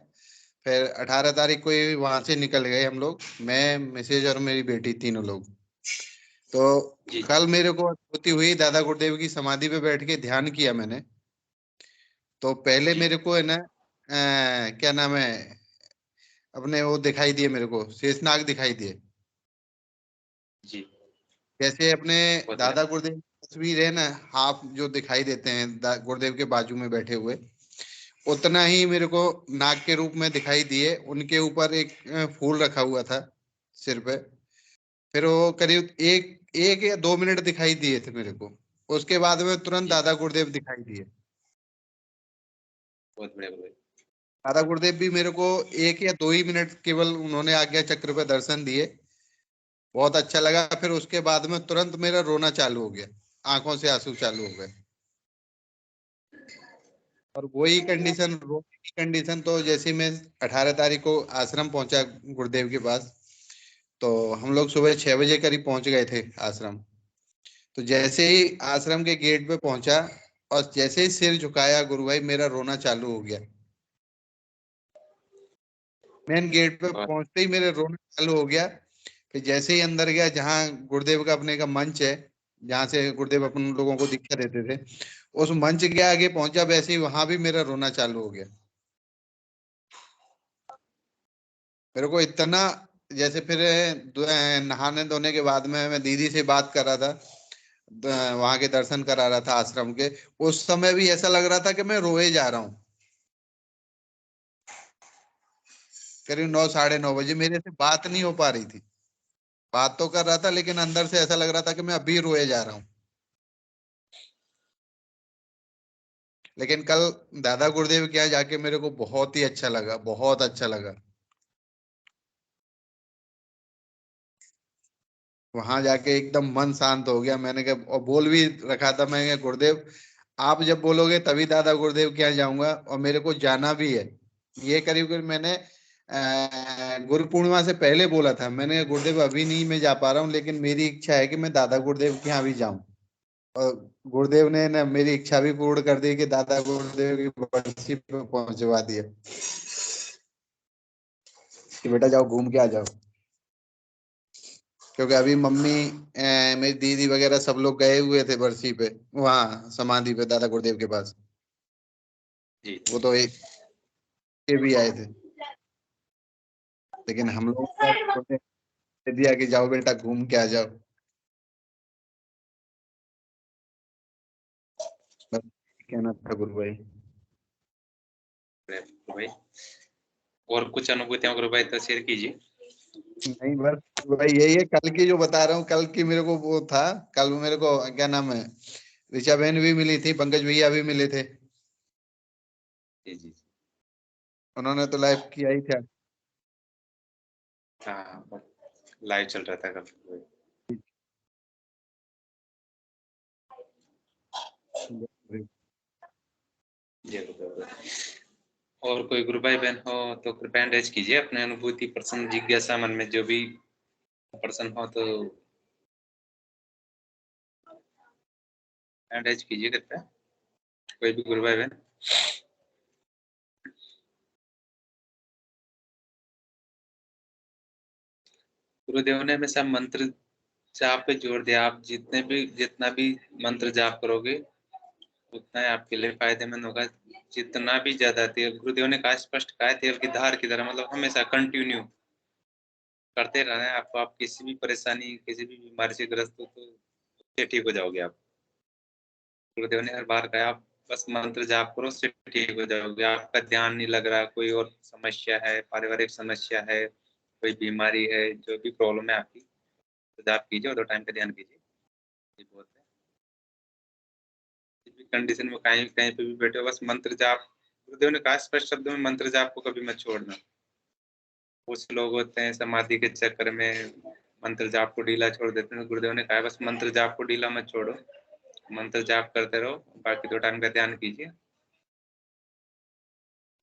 फिर 18 तारीख को ही वहां से निकल गए हम लोग, मैं, मिसेज और मेरी बेटी, तीनों लोग। तो जी कल मेरे को अनुभूति हुई, दादा गुरुदेव की समाधि पे बैठ के ध्यान किया मैंने। तो पहले जी मेरे को है ना क्या नाम है, अपने वो दिखाई दिए, मेरे को शेषनाग दिखाई दिए। जी जैसे अपने बहुत दादा बढ़िया। गुरुदेव की तस्वीर है ना, हाफ जो दिखाई देते हैं गुरुदेव के बाजू में बैठे हुए, उतना ही मेरे को नाग के रूप में दिखाई दिए। उनके ऊपर एक फूल रखा हुआ था सिर पे। फिर वो करीब एक एक या 2 मिनट दिखाई दिए थे मेरे को। उसके बाद में तुरंत जी दादा गुरुदेव दिखाई दिए। बहुत बढ़िया गुरु भाई। दादा गुरुदेव भी मेरे को 1 या 2 ही मिनट केवल उन्होंने आज्ञा चक्र पे दर्शन दिए। बहुत अच्छा लगा। फिर उसके बाद में तुरंत मेरा रोना चालू हो गया, आंखों से आंसू चालू हो गए। और वही कंडीशन, रोने की कंडीशन, तो जैसे ही मैं 18 तारीख को आश्रम पहुंचा गुरुदेव के पास, तो हम लोग सुबह 6 बजे करीब पहुंच गए थे आश्रम। तो जैसे ही आश्रम के गेट पे पहुंचा और जैसे ही सिर झुकाया गुरु भाई, मेरा रोना चालू हो गया। मेन गेट पे बहुत पहुंचते ही मेरे रोना चालू हो गया। फिर जैसे ही अंदर गया, जहाँ गुरुदेव का अपने का मंच है, जहाँ से गुरुदेव अपन लोगों को दीक्षा देते थे, उस मंच के आगे पहुंचा, वैसे ही वहां भी मेरा रोना चालू हो गया। मेरे को इतना, जैसे फिर नहाने धोने के बाद में मैं दीदी से बात कर रहा था, वहां के दर्शन करा रहा था आश्रम के। उस समय भी ऐसा लग रहा था कि मैं रोए जा रहा हूँ। करीब 9, 9:30 बजे मेरे से बात नहीं हो पा रही थी। बात तो कर रहा था, लेकिन अंदर से ऐसा लग रहा था कि मैं अभी रोए जा रहा हूँ। लेकिन कल दादा गुरुदेव के यहाँ जाके मेरे को बहुत ही अच्छा लगा, बहुत अच्छा लगा। वहां जाके एकदम मन शांत हो गया। मैंने कहा, और बोल भी रखा था, मैं कहा, गुरुदेव आप जब बोलोगे तभी दादा गुरुदेव के यहाँ जाऊंगा, और मेरे को जाना भी है। ये करीब करीब मैंने गुरु पूर्णिमा से पहले बोला था। मैंने कहा, गुरुदेव अभी नहीं मैं जा पा रहा हूँ, लेकिन मेरी इच्छा है कि मैं दादा गुरुदेव के यहाँ भी जाऊं। और गुरुदेव ने ना मेरी इच्छा भी पूर्ण कर दी कि दादा गुरुदेव की बरसी पे पहुंचवा दिया कि बेटा जाओ घूम के आ जाओ। क्योंकि अभी मम्मी, मेरी दीदी वगैरह सब लोग गए हुए थे बरसी पे, वहाँ समाधि पे दादा गुरुदेव के पास। जी वो तो एक के भी आए थे, लेकिन हम लोग का गुरुदेव ने दिया कि जाओ बेटा घूम के आ जाओ। बस कहना था गुरु भाई। गुरु भाई। और कुछ अनुभूतियां गुरु भाई तो शेयर कीजिए। नहीं बस भाई यही है, कल की जो बता रहा हूँ, कल की मेरे को वो था। कल मेरे को क्या नाम है, ऋचा बहन भी मिली थी, पंकज भैया भी मिले थे। जी जी। उन्होंने तो लाइव किया ही था। हाँ लाइव चल रहा था कल। जी गुरु भाई। और कोई गुरु भाई बहन हो तो कृपया एंडरेज कीजिए अपने अनुभूति, प्रश्न, जिज्ञासा मन में जो भी प्रश्न हो तो एंडरेज कीजिए कृपया, कोई भी गुरु भाई बहन। गुरुदेव ने हमेशा मंत्र जाप पे जोर दिया। आप जितना भी मंत्र जाप करोगे उतना ही आपके लिए फायदेमंद होगा। जितना भी ज्यादा तेल, गुरुदेव ने कहा, स्पष्ट कहा, तेल की धार की तरह, मतलब हमेशा कंटिन्यू करते रहना है आपको। आप किसी भी परेशानी, किसी भी बीमारी से ग्रस्त हो तो ठीक हो जाओगे आप। गुरुदेव ने हर बार कहा, आप बस मंत्र जाप करो, उससे ठीक हो जाओगे। आपका ध्यान नहीं लग रहा, कोई और समस्या है, पारिवारिक समस्या है, कोई बीमारी है, जो भी प्रॉब्लम है आपकी, तो जाप कीजिए और 2 टाइम का ध्यान कीजिए। ये बहुत है। किसी भी कंडीशन में कहीं कहीं पे भी बैठे हो, बस मंत्र जाप, गुरुदेव ने कहा स्पष्ट शब्दों में, मंत्र जाप को कभी मत छोड़ना। कुछ लोग होते हैं समाधि के चक्कर में मंत्र जाप को ढीला छोड़ देते हैं, गुरुदेव ने कहा बस मंत्र जाप को ढीला मत छोड़ो, मंत्र जाप करते रहो, बाकी 2 टाइम का ध्यान कीजिए।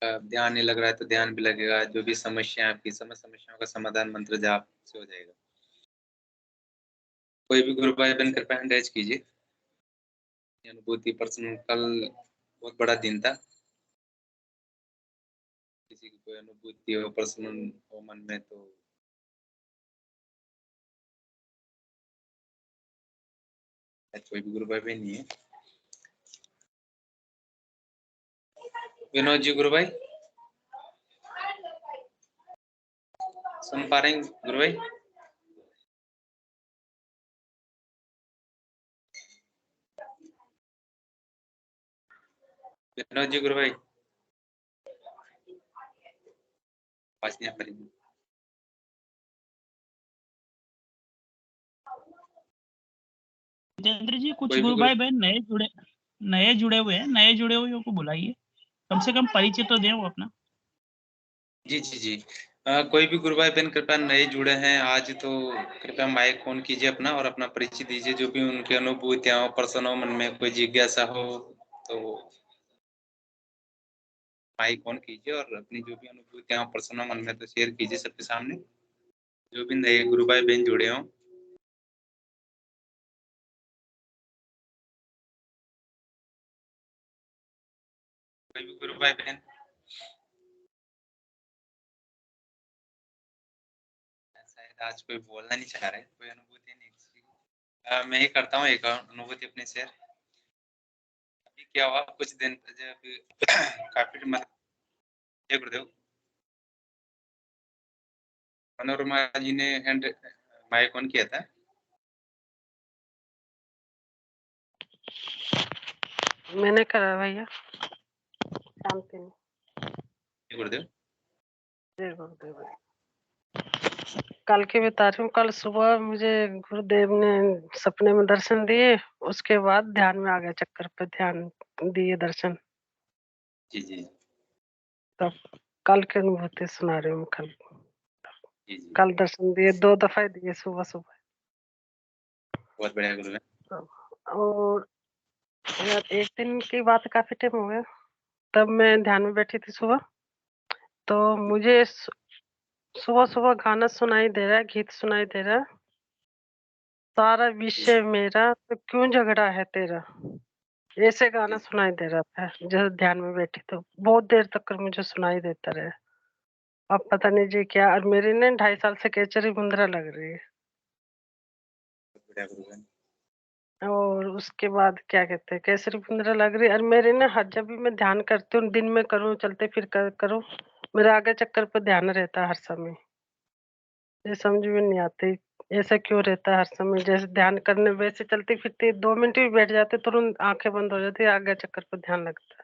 ध्यान नहीं लग रहा है तो ध्यान भी लगेगा। जो भी समस्या है आपकी, समस्याओं का समाधान मंत्र जाप से हो जाएगा। कोई भी गुरु भाई बहन कृपया हैंड रेज कीजिए। अनुभूति पर्सन, कल बहुत बड़ा दिन था। किसी की कोई अनुभूति हो, पर्सनल हो मन में, तो कोई भी गुरु भाई बहन नहीं है। विनोद जी गुरु भाई सुन पा रहे हैं गुरु भाई? विनोद जी गुरु भाई पास नहीं आ पा रही। जितेंद्र जी, कुछ कोई भी गुरु भाई बहन नए जुड़े हुए हैं, नए जुड़े हुए को बुलाइए, कम से कम परिचय तो दें वो अपना। जी जी जी। कोई भी गुरु भाई बहन कृपया नए जुड़े हैं आज, तो कृपया माइक ऑन कीजिए अपना और अपना परिचय दीजिए। जो भी उनकी अनुभूतियां हो, प्रश्न हो, मन में कोई जिज्ञासा हो, तो माइक ऑन कीजिए और अपनी जो भी अनुभूतियां हो, प्रश्न हो मन में, तो शेयर कीजिए सबके सामने। जो भी नए गुरु भाई बहन जुड़े हों, कोई भी गुरु भाई बहन शायद आज कोई बोलना नहीं चाह रहा है, कोई अनुभूति नहीं किसी की। मैं ही करता हूँ एक अनुभूति अपनी शेयर। अभी क्या हुआ, कुछ दिन जब काफी मतलब, जय गुरुदेव, मनोरमा जी ने हैंड माइक ऑन किया था। मैंने करा भैया, शांति नहीं। जय गुरुदेव। जय गुरुदेव। कल की बता रही हूँ, कल सुबह मुझे गुरुदेव ने सपने में दर्शन दिए, उसके बाद ध्यान में आ गया, चक्कर पे ध्यान दिए दर्शन। जी जी तब कल की अनुभूति सुना रही हूँ। कल जी जी, कल दर्शन दिए, 2 दफा दिए, सुबह सुबह। बहुत बढ़िया गुरु है। और यार एक दिन की बात, काफी टाइम हो गया, तब मैं ध्यान में बैठी थी सुबह, तो मुझे सुबह सुबह गाना सुनाई दे रहा है, गीत सुनाई दे रहा है, सारा विषय मेरा तो क्यों झगड़ा है तेरा, ऐसे गाना सुनाई दे रहा था जब ध्यान में बैठी। तो बहुत देर तक मुझे सुनाई देता रहा। अब पता नहीं जी क्या, और मेरी ना 2.5 साल से केचरी मुंद्रा लग रही है। बहुत बढ़िया गुरु है। और उसके बाद क्या कहते हैं, केसरी मुंद्रा लग रही है। और मेरे ना हर जब भी मैं ध्यान करती हूँ, दिन में करूँ, चलते फिर करूँ, मेरे आगे चक्कर पर ध्यान रहता है हर समय। ये समझ में नहीं आती ऐसा क्यों रहता है हर समय। जैसे ध्यान करने वैसे चलती फिरती 2 मिनट भी बैठ जाते, तुरंत आंखें बंद हो जाती, आगे चक्कर पर ध्यान लगता है।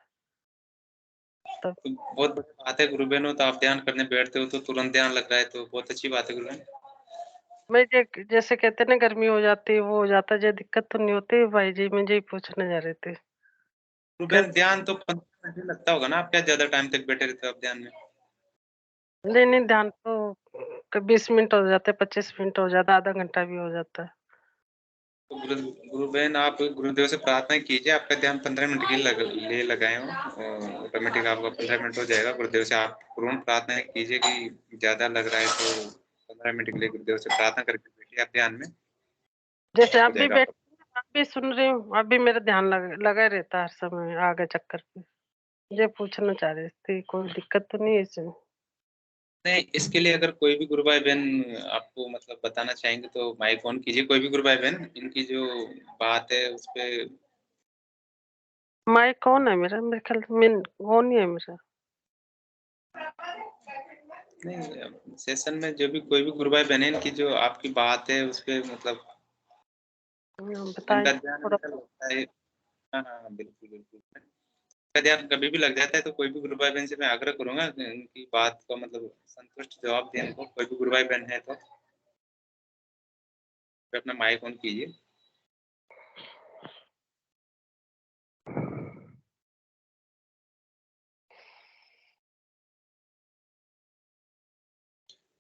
तो बहुत बड़ी बात है गुरु बहन हो, तो आप ध्यान करने बैठते हो तो तुरंत ध्यान लग रहा है, तो बहुत अच्छी बात है गुरु बहन। मैं जैसे कहते ना गर्मी हो जाती है, वो हो जाता है, जो दिक्कत तो नहीं होती भाई जी। मुझे ही पूछने जा रहे थे। गुरु बहन ध्यान तो 15 मिनट ही लगता होगा ना, आप क्या ज्यादा टाइम तक बैठे रहते हो आप ध्यान में? नहीं नहीं, ध्यान तो 20 मिनट हो जाते, 25 मिनट हो जाता, आधा घंटा भी हो जाता है। तो गुरु बहन आप गुरुदेव से प्रार्थना कीजिए, आपका ध्यान 15 मिनट के लिए लगाए हो, ऑटोमेटिक आपका 15 मिनट हो जाएगा। गुरुदेव से आप पूर्ण प्रार्थना कीजिए कि ज्यादा लग रहा है तो 15 मिनट के लिए गुरुदेव से प्रार्थना करके बैठिए आप ध्यान में, जैसे हो आप भी जाएगा बैठ, आपका। आप भी सुन रही हूँ, अब भी मेरा ध्यान लगा रहता है हर समय आगे चक्कर पे। ये पूछना चाह रही थी, कोई दिक्कत तो नहीं है इसमें? नहीं, इसके लिए अगर कोई भी गुरु भाई बहन आपको मतलब बताना चाहेंगे तो माइक ऑन कीजिए। कोई भी गुरु भाई बहन, इनकी जो बात है उस पे। माइक कौन है मेरा? मेरे ख्याल वो नहीं है मेरा। नहीं, सेशन में जो भी कोई भी गुरु भाई बहन है, इनकी जो आपकी बात है उस पे मतलब बताइए इनका ध्यान थोड़ा। हमेशा लगता है। हाँ हाँ हाँ, बिल्कुल बिल्कुल। का ध्यान कभी भी लग जाता है तो कोई भी गुरु भाई बहन से मैं आग्रह करूंगा कि उनकी बात का मतलब संतुष्ट जवाब देने को। कोई भी गुरु भाई बहन है तो अपना माइक ऑन कीजिए।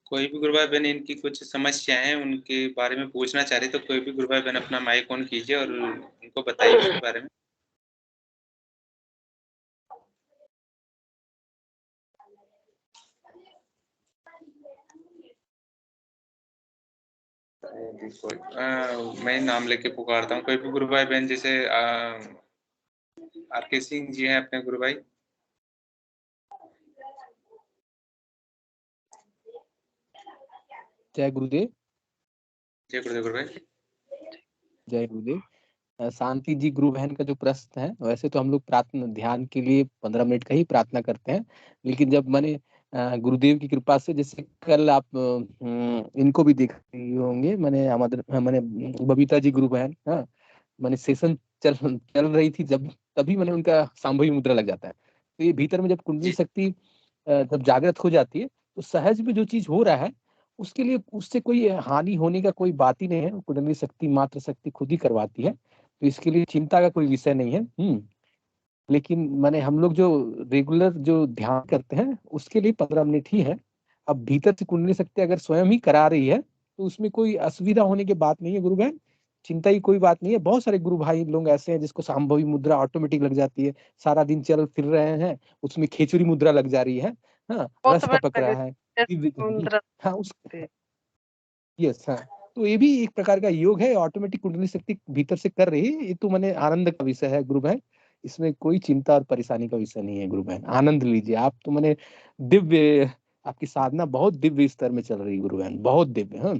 कोई भी गुरु भाई बहन इनकी कुछ समस्याएं हैं उनके बारे में पूछना चाह रहे तो कोई भी गुरु भाई बहन अपना माइक ऑन कीजिए और उनको बताइए उसके बारे में। मैं नाम लेके पुकारता हूँ। कोई भी गुरु भाई बहन जैसे आरके सिंह जी हैं अपने गुरु भाई। जय गुरुदेव। जय गुरुदेव गुरु भाई। जय गुरुदेव। शांति जी गुरु बहन का जो प्रश्न है, वैसे तो हम लोग प्रार्थना ध्यान के लिए 15 मिनट का ही प्रार्थना करते हैं, लेकिन जब मैंने गुरुदेव की कृपा से, जैसे कल आप इनको भी देख रहे होंगे, मैंने बबीता जी गुरु बहन, हाँ, मैंने सेशन चल रही थी जब, तभी मैंने उनका सांभवी मुद्रा लग जाता है। तो ये भीतर में जब कुंडली शक्ति जब जागृत हो जाती है तो सहज में जो चीज हो रहा है उसके लिए उससे कोई हानि होने का कोई बात ही नहीं है। कुंडली शक्ति मात्र शक्ति खुद ही करवाती है, तो इसके लिए चिंता का कोई विषय नहीं है। लेकिन मैंने हम लोग जो रेगुलर जो ध्यान करते हैं उसके लिए 15 मिनट ही है। अब भीतर से कुंडली शक्ति अगर स्वयं ही करा रही है तो उसमें कोई असुविधा होने की बात नहीं है गुरु बहन, चिंता की कोई बात नहीं है। बहुत सारे गुरु भाई लोग ऐसे हैं जिसको सांभवी मुद्रा ऑटोमेटिक लग जाती है, सारा दिन चल फिर रहे हैं, उसमें खेचुरी मुद्रा लग जा रही है, हाँ, रस टपक रहा है, हाँ उस यस, हाँ, तो ये भी एक प्रकार का योग है, ऑटोमेटिक कुंडली शक्ति भीतर से कर रही है। ये तो मैंने आनंद का विषय है गुरु बहन, इसमें कोई चिंता और परेशानी का विषय नहीं है गुरु बहन, आनंद लीजिए आप। तो मैंने दिव्य, आपकी साधना बहुत दिव्य स्तर में चल रही है गुरु बहन, बहुत दिव्य। हाँ,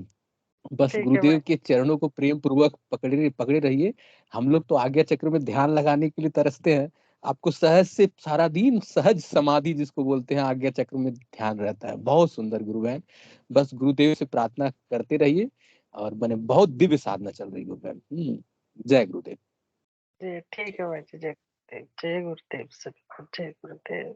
बस गुरुदेव के चरणों को प्रेम पूर्वक पकड़े रहिए। हम लोग तो आज्ञा चक्र में ध्यान लगाने के लिए तरसते हैं, आपको सहज से सारा दिन सहज समाधि जिसको बोलते हैं आज्ञा चक्र में ध्यान रहता है। बहुत सुंदर गुरु बहन, बस गुरुदेव से प्रार्थना करते रहिए और मैंने बहुत दिव्य साधना चल रही गुरु बहन। जय गुरुदेव। ठीक है भाई जी, जय गुरुदेव। जय गुरुदेव सभी को, जय गुरुदेव।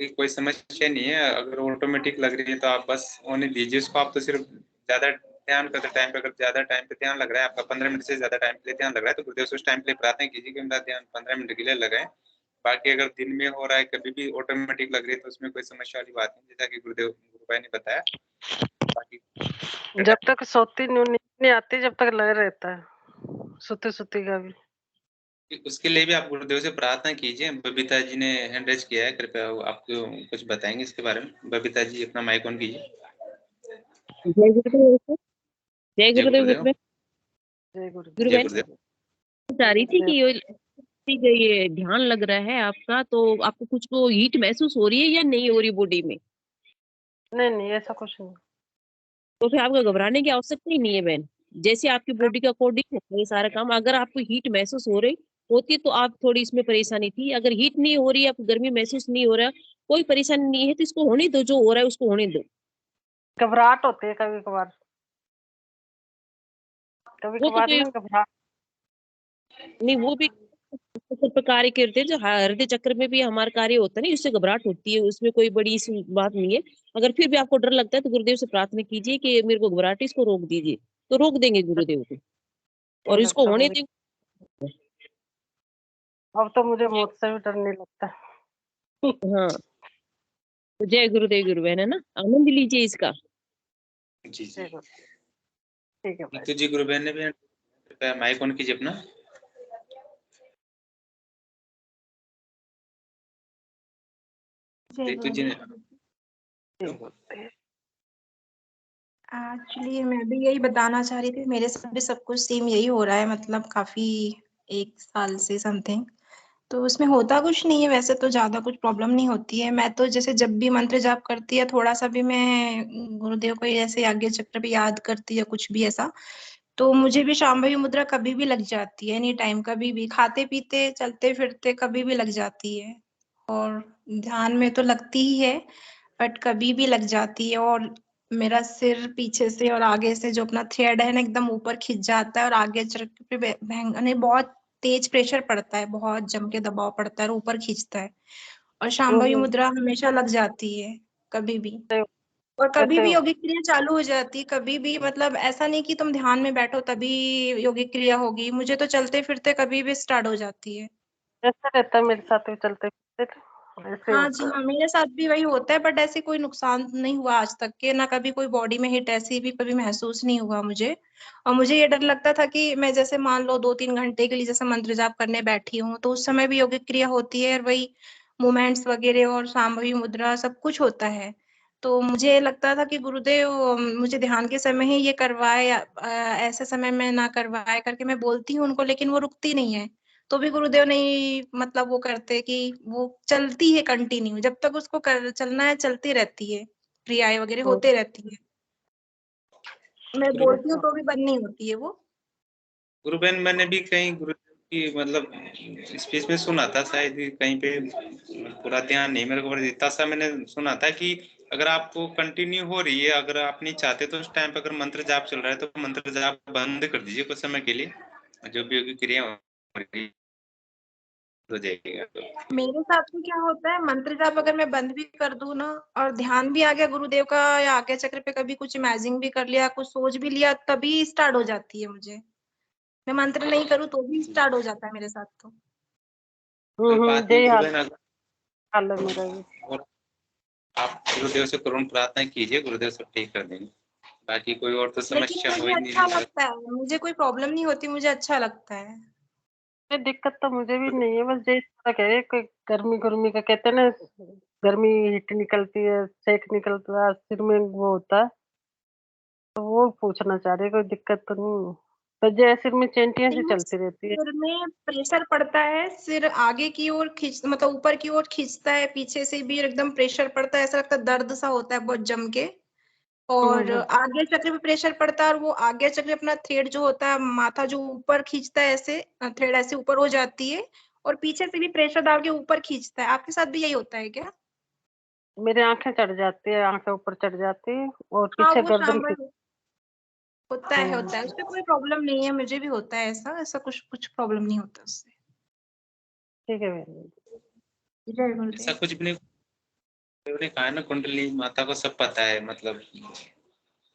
कोई समस्या नहीं है, अगर ऑटोमेटिक लग रही है तो आप बस होने दीजिए उसको। आप तो सिर्फ ज्यादा ध्यान करते टाइम पे, अगर ज्यादा टाइम पे ध्यान लग रहा है आपका, 15 मिनट से ज्यादा टाइम के लिए ध्यान लग रहा है तो गुरुदेव से उस टाइम के लिए प्रार्थना कीजिए कि मेरा ध्यान 15 मिनट के लिए लगाए। बाकी अगर दिन में हो रहा है कभी भी ऑटोमेटिक लग रही है तो उसमें कोई समस्या वाली बात नहीं, जैसा कि गुरुदेव गुरु भाई ने बताया। बाकी जब तक सोती नहीं आती जब तक लग रहता है, सोते का भी। उसके लिए भी आप गुरुदेव से प्रार्थना कीजिए। बबीता जी ने हैंड रेज किया है, कृपया आपको कुछ बताएंगे इसके बारे में। बबीता जी अपना माइक ऑन कीजिए। जय गुरुदेव सर। जय गुरुदेव जय गुरुदेव। गुरुदेव बता रही थी कि ये ध्यान लग रहा है आपका, तो आपको कुछ को हीट महसूस हो रही है या नहीं हो रही बॉडी में? नहीं ऐसा कुछ नहीं। तो फिर आपको घबराने की आवश्यकता ही नहीं है बहन, जैसे आपकी बॉडी का अकॉर्डिंग है ये सारा काम। अगर आपको हीट महसूस हो रही होती तो आप थोड़ी इसमें परेशानी थी, अगर हीट नहीं हो रही, आपको गर्मी महसूस नहीं हो रहा, कोई परेशानी नहीं है, तो इसको होने दो, जो हो रहा है उसको होने दो। घबराहट होती है कभी कभार, ना घबराहट नहीं, वो भी कार्य करते हैं, जो हृदय चक्र में भी हमारा कार्य होता है ना, उससे घबराहट होती है, उसमें कोई बड़ी बात नहीं है। अगर फिर भी आपको डर लगता है तो गुरुदेव से प्रार्थना कीजिए कि मेरे को घबराहट है, इसको रोक दीजिए, तो रोक देंगे गुरुदेव को, और इसको होने देंगे। अब तो मुझे मौत से भी डर नहीं लगता। हाँ, तो जय गुरुदेव गुरु बहन, है ना, आनंद लीजिए इसका। जी जी ठीक है तो जी गुरु बहन ने भी कृपया माइक ऑन कीजिए अपना। एक्चुअली मैं भी यही बताना चाह रही थी, मेरे साथ भी सब कुछ सेम यही हो रहा है, मतलब काफी 1 साल से समथिंग। तो उसमें होता कुछ नहीं है, वैसे तो ज्यादा कुछ प्रॉब्लम नहीं होती है। मैं तो जैसे जब भी मंत्र जाप करती है, थोड़ा सा भी मैं गुरुदेव को ऐसे आज्ञा चक्र भी याद करती है, कुछ भी ऐसा, तो मुझे भी शांभवी मुद्रा कभी भी लग जाती है, एनी टाइम, कभी भी, खाते पीते चलते फिरते कभी भी लग जाती है। और ध्यान में तो लगती ही है, बट कभी भी लग जाती है। और मेरा सिर पीछे से और आगे से जो अपना थ्रेड है ना, एकदम ऊपर खिंच जाता है, और आगे चक्र पे बहुत तेज प्रेशर पड़ता है, बहुत जम के दबाव पड़ता है और ऊपर खींचता है। और शांभवी मुद्रा हमेशा लग जाती है कभी भी, और कभी भी योगिक क्रिया चालू हो जाती है, कभी भी, मतलब ऐसा नहीं कि तुम ध्यान में बैठो तभी योगिक क्रिया होगी, मुझे तो चलते फिरते कभी भी स्टार्ट हो जाती है। ऐसा रहता है मेरे साथ भी, चलते फिरते ऐसे हाँ होता जी है। हाँ, मेरे साथ भी वही होता है, बट ऐसे कोई नुकसान नहीं हुआ आज तक के, ना कभी कोई बॉडी में हिट ऐसी भी कभी महसूस नहीं हुआ मुझे। और मुझे ये डर लगता था कि मैं जैसे मान लो 2-3 घंटे के लिए जैसे मंत्र जाप करने बैठी हूँ, तो उस समय भी योगिक क्रिया होती है और वही मूवमेंट्स वगैरह और शांभवी मुद्रा सब कुछ होता है। तो मुझे लगता था कि गुरुदेव मुझे ध्यान के समय ही ये करवाए, ऐसे समय में ना करवाए करके मैं बोलती हूँ उनको, लेकिन वो रुकती नहीं है। तो भी गुरुदेव नहीं, मतलब वो करते कि वो चलती है कंटिन्यू, जब तक उसको चलना है चलती रहती है, क्रियाएं वगैरह होते रहती है। मैं बोलती हूँ तो भी बंद नहीं होती है वो। गुरु बहन, मैंने भी कहीं गुरु की मतलब स्पीच में सुना था, शायद कहीं पे, पूरा ध्यान नहीं मेरे को, पर इतना सा मैंने सुना था कि अगर आपको कंटिन्यू हो रही है, अगर आप नहीं चाहते तो उस टाइम पे अगर मंत्र जाप चल रहा है तो मंत्र जाप बंद कर दीजिए कुछ समय के लिए, जो भी योगिक क्रिया हो रही हो जाएगा। तो मेरे साथ में क्या होता है, मंत्र जाप अगर मैं बंद भी कर दूं ना, और ध्यान भी आ गया गुरुदेव का या आज्ञा चक्र पे, कभी कुछ इमेजिन भी कर लिया, कुछ सोच भी लिया, तभी स्टार्ट हो जाती है मुझे। मैं मंत्र नहीं करूँ तो भी स्टार्ट हो जाता है मेरे साथ तो। कोई बात नहीं यही गुरु हाल बहन, हाल है मेरा भी। और आप गुरुदेव से करुण प्रार्थना कीजिए, गुरुदेव सब ठीक कर देंगे। बाकी कोई और तो लेकिन समस्या हो मुझे ही अच्छा नहीं। लगता है, मुझे कोई प्रॉब्लम नहीं होती, मुझे अच्छा लगता है। कोई दिक्कत तो मुझे भी नहीं है, बस यही थोड़ा कह रहे हैं, कोई गर्मी गर्मी का कहते हैं ना, गर्मी हीट निकलती है, सेक निकलता है, सिर में वो होता है, तो वो पूछना चाह रहे हैं, कोई दिक्कत तो नहीं है। तो जैसे सिर में चेंटियां सी नहीं, चलती रहती है। सिर में प्रेशर पड़ता है, सिर आगे की ओर खींच, मतलब ऊपर की ओर खींचता है, पीछे से भी एकदम प्रेशर पड़ता है, ऐसा लगता है दर्द सा होता है बहुत जम के। और आगे चक्र पे प्रेशर पड़ता है, और वो आगे चक्र अपना थ्रेड जो होता है, माथा जो ऊपर खींचता है, ऐसे थ्रेड ऐसे ऊपर हो जाती है, और पीछे से भी प्रेशर डाल के ऊपर खींचता है। आपके साथ भी यही होता है क्या? मेरे आंखें चढ़ जाती है, आंखें ऊपर चढ़ जाती है, और हाँ, पीछे वो गर्दन शाम की। होता है, होता है, उससे कोई प्रॉब्लम नहीं है, मुझे भी होता है ऐसा, ऐसा कुछ कुछ प्रॉब्लम नहीं होता उससे। ठीक है बहन। जय ऐसा गुरुदेव। कुछ भी नहीं, उन्होंने कहा ना, कुंडली माता को सब पता है, मतलब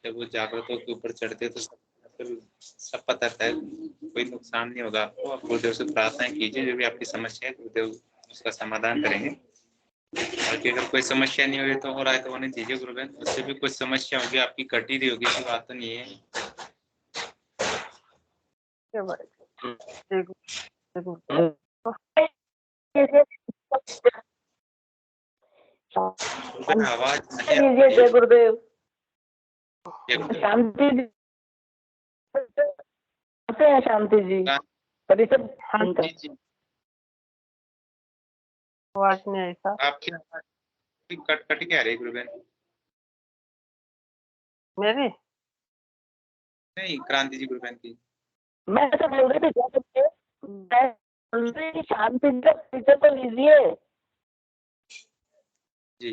जब वो जागृत होकर ऊपर चढ़ते हैं तो फिर सब पता रहता है, कोई नुकसान नहीं होगा आपको। आप गुरुदेव से प्रार्थना कीजिए, जो भी आपकी समस्या है गुरुदेव उसका समाधान करेंगे। बाकी अगर कोई समस्या नहीं हो रही तो हो रहा है तो होने दीजिए गुरु बहन, उससे भी कुछ समस्या होगी आपकी कटी रही होगी, ऐसी बात तो नहीं है। आवाज नहीं आ रही है। जय गुरुदेव। जय गुरुदेव। शांति जी कैसे हैं? शांति जी परिषद शांत है। जी आवाज नहीं आई था आपकी आवाज कट कट के आ रही है गुरु बहन। मेरी। नहीं, क्रांति जी गुरु बहन की। मैं ऐसा बोल रही थी, मैं बोल रही थी शांति जी का परिचय तो लीजिए। जी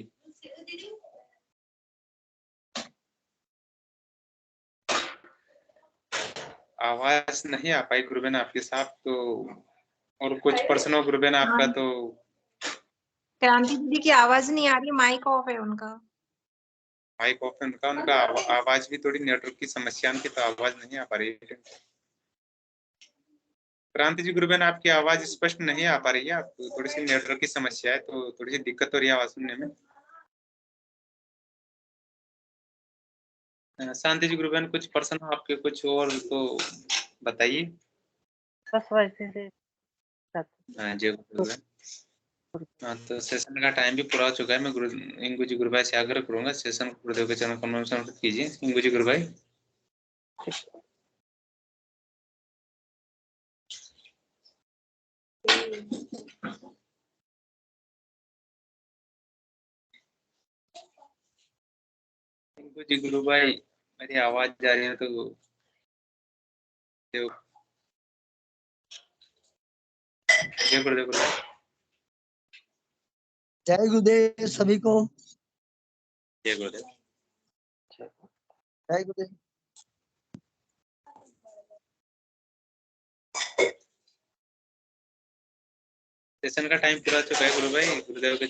आवाज नहीं आ पाई गुरु बहन आपके साथ, तो और कुछ पर्सनल गुरु बहन आपका तो। क्रांति दीदी की आवाज नहीं आ रही, माइक ऑफ है उनका। माइक ऑफ है उनका, उनका आवाज भी थोड़ी नेटवर्क की समस्या की, तो आवाज नहीं आ पा रही है। क्रांति जी गुरु बहन आपकी आवाज स्पष्ट नहीं आ पा रही है, आप थोड़ी सी नेटवर्क की समस्या है, तो थोड़ी सी दिक्कत हो रही है आवाज सुनने में। शांति जी गुरु बहन, कुछ पर्सनल आपके कुछ और तो बताइए। बस वैसे से हाँ जी गुरु बहन। हाँ, तो सेशन का टाइम भी पूरा हो चुका है। मैं गुरु इंगू जी गुरु भाई से आग्रह करूंगा, सेशन को गुरुदेव के चरण कमलों में समर्पित कीजिए। इंगू जी गुरु भाई। इंगू जी गुरु भाई, मेरी आवाज जा रही है तो जय गुरुदेव गुरु भाई। जय गुरुदेव सभी को। जय गुरुदेव। जय गुरुदेव। सेशन का टाइम पूरा चुका है गुरु भाई। गुरुदेव के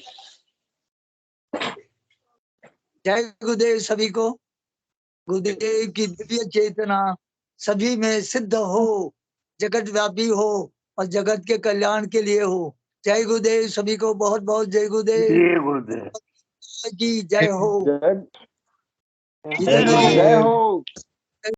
जय गुरुदेव सभी को। गुरुदेव की दिव्य चेतना सभी में सिद्ध हो, जगत व्यापी हो और जगत के कल्याण के लिए हो। जय गुरुदेव सभी को, बहुत बहुत जय गुरुदेव। जय गुरुदेव जी जय हो। जय जय जय हो